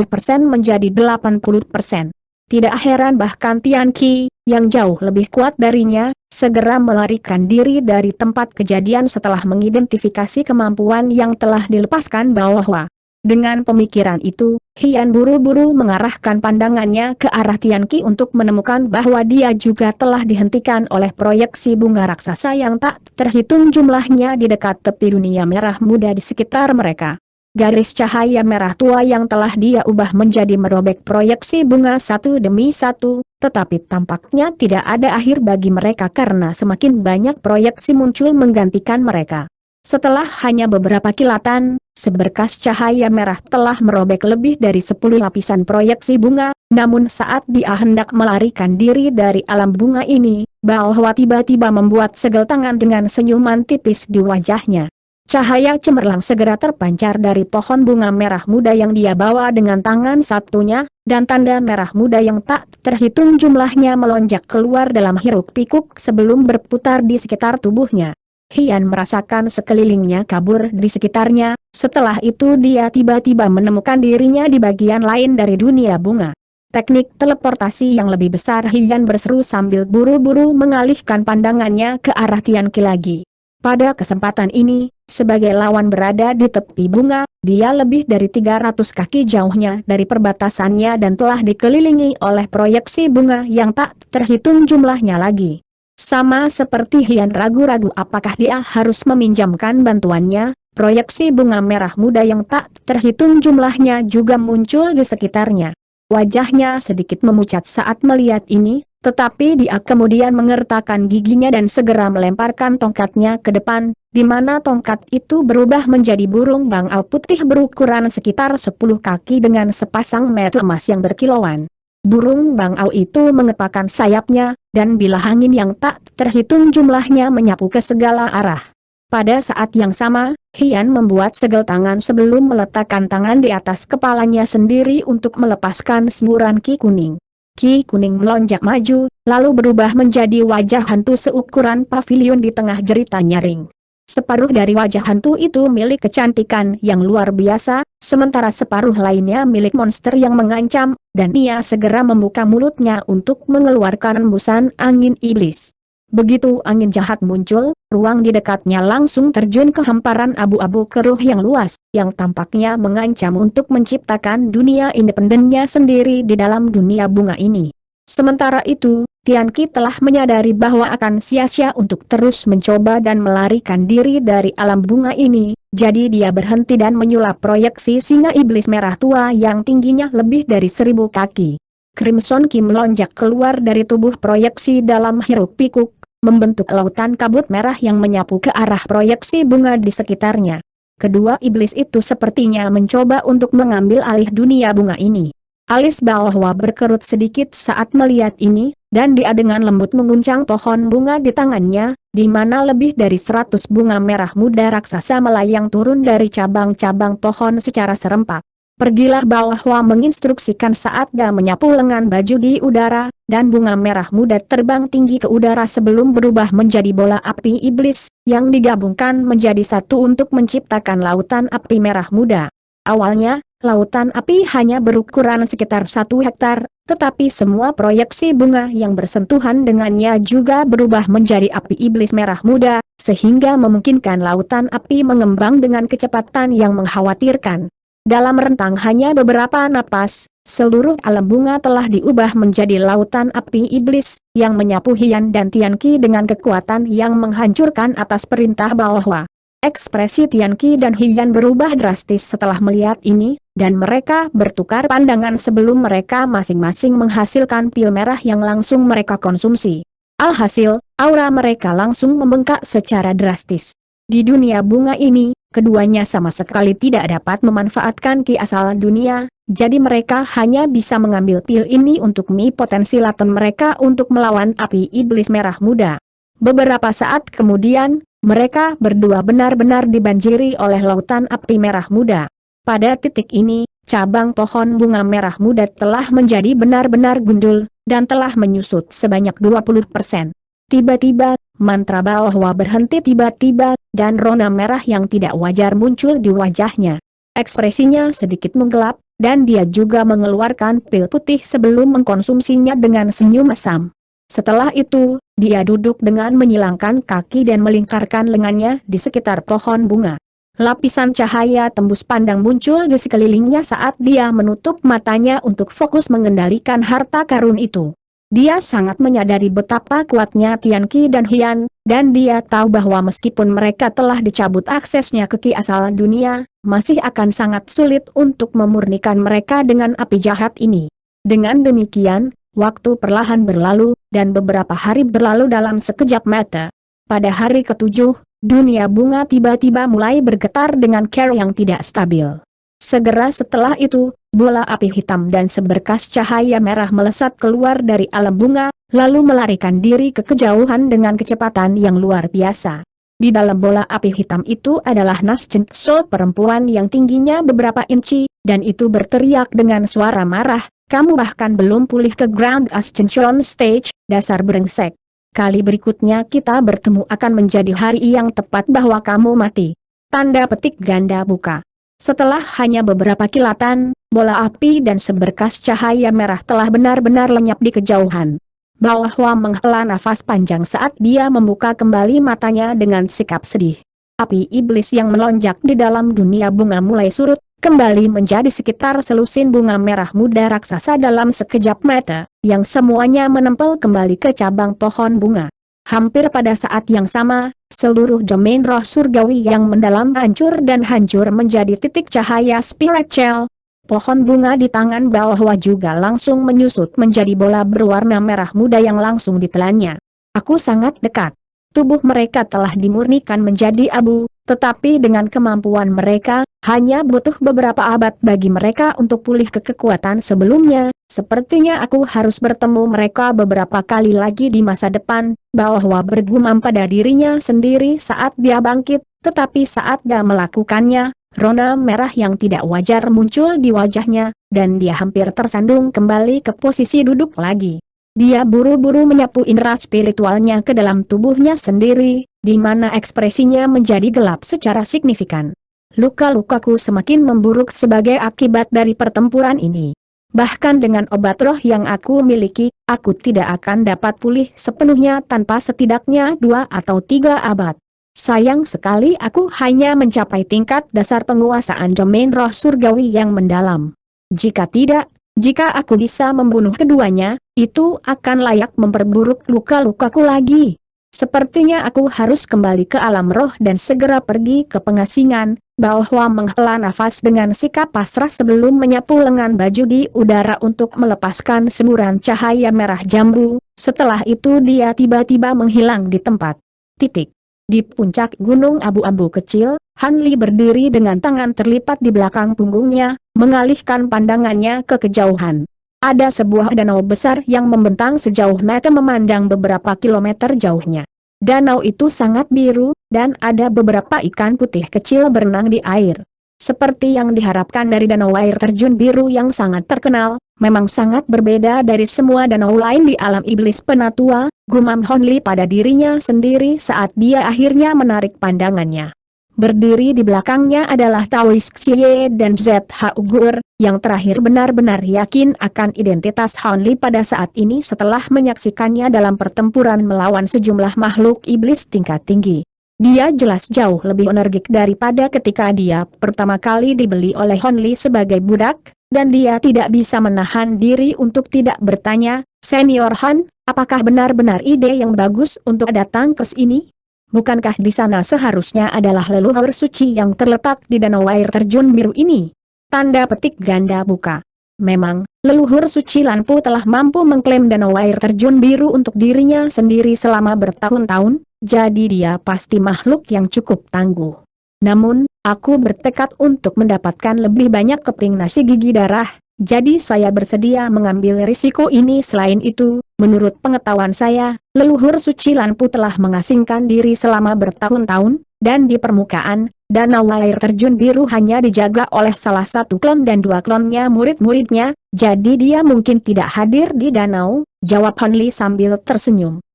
menjadi 80%. Tidak heran bahkan Tian Qi, yang jauh lebih kuat darinya, segera melarikan diri dari tempat kejadian setelah mengidentifikasi kemampuan yang telah dilepaskan bahwa. Dengan pemikiran itu, Hian buru-buru mengarahkan pandangannya ke arah Tian Qi untuk menemukan bahwa dia juga telah dihentikan oleh proyeksi bunga raksasa yang tak terhitung jumlahnya di dekat tepi dunia merah muda di sekitar mereka. Garis cahaya merah tua yang telah dia ubah menjadi merobek proyeksi bunga satu demi satu, tetapi tampaknya tidak ada akhir bagi mereka karena semakin banyak proyeksi muncul menggantikan mereka. Setelah hanya beberapa kilatan, seberkas cahaya merah telah merobek lebih dari 10 lapisan proyeksi bunga, namun saat dia hendak melarikan diri dari alam bunga ini, bahwa tiba-tiba membuat segel tangan dengan senyuman tipis di wajahnya. Cahaya cemerlang segera terpancar dari pohon bunga merah muda yang dia bawa dengan tangan satunya, dan tanda merah muda yang tak terhitung jumlahnya melonjak keluar dalam hiruk-pikuk sebelum berputar di sekitar tubuhnya. Hian merasakan sekelilingnya kabur di sekitarnya, setelah itu dia tiba-tiba menemukan dirinya di bagian lain dari dunia bunga. Teknik teleportasi yang lebih besar, Hian berseru sambil buru-buru mengalihkan pandangannya ke arah Tian Qi lagi. Pada kesempatan ini, sebagai lawan berada di tepi bunga, dia lebih dari 300 kaki jauhnya dari perbatasannya dan telah dikelilingi oleh proyeksi bunga yang tak terhitung jumlahnya lagi. Sama seperti Hian ragu-ragu apakah dia harus meminjamkan bantuannya, proyeksi bunga merah muda yang tak terhitung jumlahnya juga muncul di sekitarnya. Wajahnya sedikit memucat saat melihat ini, tetapi dia kemudian mengertakkan giginya dan segera melemparkan tongkatnya ke depan, di mana tongkat itu berubah menjadi burung bangau putih berukuran sekitar 10 kaki dengan sepasang mata emas yang berkilauan. Burung bangau itu mengepakkan sayapnya, dan bilah angin yang tak terhitung jumlahnya menyapu ke segala arah. Pada saat yang sama, Hian membuat segel tangan sebelum meletakkan tangan di atas kepalanya sendiri untuk melepaskan semburan ki kuning. Ki kuning melonjak maju, lalu berubah menjadi wajah hantu seukuran pavilion di tengah jerita nyaring. Separuh dari wajah hantu itu milik kecantikan yang luar biasa, sementara separuh lainnya milik monster yang mengancam, dan ia segera membuka mulutnya untuk mengeluarkan embusan angin iblis. Begitu angin jahat muncul, ruang di dekatnya langsung terjun ke hamparan abu-abu keruh yang luas, yang tampaknya mengancam untuk menciptakan dunia independennya sendiri di dalam dunia bunga ini. Sementara itu, Tian Qi telah menyadari bahwa akan sia-sia untuk terus mencoba dan melarikan diri dari alam bunga ini, jadi dia berhenti dan menyulap proyeksi singa iblis merah tua yang tingginya lebih dari 1000 kaki. Crimson Qi melonjak keluar dari tubuh proyeksi dalam hiruk-pikuk, membentuk lautan kabut merah yang menyapu ke arah proyeksi bunga di sekitarnya. Kedua iblis itu sepertinya mencoba untuk mengambil alih dunia bunga ini. Alis Balhwa berkerut sedikit saat melihat ini, dan dia dengan lembut mengguncang pohon bunga di tangannya, di mana lebih dari 100 bunga merah muda raksasa melayang turun dari cabang-cabang pohon secara serempak. Pergilah Balhwa menginstruksikan saat dia menyapu lengan baju di udara, dan bunga merah muda terbang tinggi ke udara sebelum berubah menjadi bola api iblis, yang digabungkan menjadi satu untuk menciptakan lautan api merah muda. Awalnya, lautan api hanya berukuran sekitar 1 hektar, tetapi semua proyeksi bunga yang bersentuhan dengannya juga berubah menjadi api iblis merah muda, sehingga memungkinkan lautan api mengembang dengan kecepatan yang mengkhawatirkan. Dalam rentang hanya beberapa napas, seluruh alam bunga telah diubah menjadi lautan api iblis, yang menyapu Hian dan Tianqi dengan kekuatan yang menghancurkan atas perintah Balhwa. Ekspresi Tianqi dan Hian berubah drastis setelah melihat ini, dan mereka bertukar pandangan sebelum mereka masing-masing menghasilkan pil merah yang langsung mereka konsumsi. Alhasil, aura mereka langsung membengkak secara drastis. Di dunia bunga ini, keduanya sama sekali tidak dapat memanfaatkan ki asal dunia, jadi mereka hanya bisa mengambil pil ini untuk potensi laten mereka untuk melawan api iblis merah muda. Beberapa saat kemudian, mereka berdua benar-benar dibanjiri oleh lautan api merah muda. Pada titik ini, cabang pohon bunga merah muda telah menjadi benar-benar gundul, dan telah menyusut sebanyak 20%. Tiba-tiba, mantra Balhwa berhenti tiba-tiba, dan rona merah yang tidak wajar muncul di wajahnya. Ekspresinya sedikit menggelap, dan dia juga mengeluarkan pil putih sebelum mengkonsumsinya dengan senyum mesam. Setelah itu, dia duduk dengan menyilangkan kaki dan melingkarkan lengannya di sekitar pohon bunga. Lapisan cahaya tembus pandang muncul di sekelilingnya saat dia menutup matanya untuk fokus mengendalikan harta karun itu. Dia sangat menyadari betapa kuatnya Tianqi dan Hian, dan dia tahu bahwa meskipun mereka telah dicabut aksesnya ke ki asal dunia, masih akan sangat sulit untuk memurnikan mereka dengan api jahat ini. Dengan demikian, waktu perlahan berlalu, dan beberapa hari berlalu dalam sekejap mata. Pada hari ke-7, dunia bunga tiba-tiba mulai bergetar dengan cara yang tidak stabil. Segera setelah itu, bola api hitam dan seberkas cahaya merah melesat keluar dari alam bunga, lalu melarikan diri ke kejauhan dengan kecepatan yang luar biasa. Di dalam bola api hitam itu adalah Nas Chenso perempuan yang tingginya beberapa inci, dan itu berteriak dengan suara marah. Kamu bahkan belum pulih ke Grand Ascension Stage, dasar brengsek. Kali berikutnya kita bertemu akan menjadi hari yang tepat bahwa kamu mati. Tanda petik ganda buka. Setelah hanya beberapa kilatan, bola api dan seberkas cahaya merah telah benar-benar lenyap di kejauhan. Balhwa menghela nafas panjang saat dia membuka kembali matanya dengan sikap sedih. Api iblis yang melonjak di dalam dunia bunga mulai surut, kembali menjadi sekitar selusin bunga merah muda raksasa dalam sekejap mata, yang semuanya menempel kembali ke cabang pohon bunga. Hampir pada saat yang sama, seluruh domain roh surgawi yang mendalam hancur dan hancur menjadi titik cahaya spiritual. Pohon bunga di tangan Balhwa juga langsung menyusut menjadi bola berwarna merah muda yang langsung ditelannya. Aku sangat dekat. Tubuh mereka telah dimurnikan menjadi abu, tetapi dengan kemampuan mereka, hanya butuh beberapa abad bagi mereka untuk pulih ke kekuatan sebelumnya. Sepertinya aku harus bertemu mereka beberapa kali lagi di masa depan. Balhwa bergumam pada dirinya sendiri saat dia bangkit, tetapi saat dia melakukannya, rona merah yang tidak wajar muncul di wajahnya, dan dia hampir tersandung kembali ke posisi duduk lagi. Dia buru-buru menyapu indera spiritualnya ke dalam tubuhnya sendiri, di mana ekspresinya menjadi gelap secara signifikan. Luka-lukaku semakin memburuk sebagai akibat dari pertempuran ini. Bahkan dengan obat roh yang aku miliki, aku tidak akan dapat pulih sepenuhnya tanpa setidaknya 2 atau 3 abad. Sayang sekali aku hanya mencapai tingkat dasar penguasaan domain roh surgawi yang mendalam. Jika tidak, jika aku bisa membunuh keduanya, itu akan layak memperburuk luka-lukaku lagi. Sepertinya aku harus kembali ke alam roh dan segera pergi ke pengasingan. Balhwa menghela nafas dengan sikap pasrah sebelum menyapu lengan baju di udara untuk melepaskan semburan cahaya merah jambu. Setelah itu dia tiba-tiba menghilang di tempat. Titik. Di puncak gunung abu-abu kecil, Han Li berdiri dengan tangan terlipat di belakang punggungnya, mengalihkan pandangannya ke kejauhan. Ada sebuah danau besar yang membentang sejauh mata memandang beberapa kilometer jauhnya. Danau itu sangat biru, dan ada beberapa ikan putih kecil berenang di air. Seperti yang diharapkan dari danau air terjun biru yang sangat terkenal, memang sangat berbeda dari semua danau lain di alam iblis penatua, gumam Han Li pada dirinya sendiri saat dia akhirnya menarik pandangannya. Berdiri di belakangnya adalah Taoist Xie dan ZH Ugur, yang terakhir benar-benar yakin akan identitas Han Li pada saat ini setelah menyaksikannya dalam pertempuran melawan sejumlah makhluk iblis tingkat tinggi. Dia jelas jauh lebih energik daripada ketika dia pertama kali dibeli oleh Han Li sebagai budak, dan dia tidak bisa menahan diri untuk tidak bertanya, "Senior Han, apakah benar-benar ide yang bagus untuk datang ke sini? Bukankah di sana seharusnya adalah leluhur suci yang terletak di danau air terjun biru ini?" Tanda petik ganda buka. Memang, leluhur suci Lanpu telah mampu mengklaim danau air terjun biru untuk dirinya sendiri selama bertahun-tahun, jadi dia pasti makhluk yang cukup tangguh. Namun, aku bertekad untuk mendapatkan lebih banyak keping nasi gigi darah, jadi saya bersedia mengambil risiko ini. Selain itu, menurut pengetahuan saya, leluhur suci Lanpu telah mengasingkan diri selama bertahun-tahun, dan di permukaan, danau air terjun biru hanya dijaga oleh salah satu klon dan dua klonnya murid-muridnya, jadi dia mungkin tidak hadir di danau, jawab Han Li sambil tersenyum.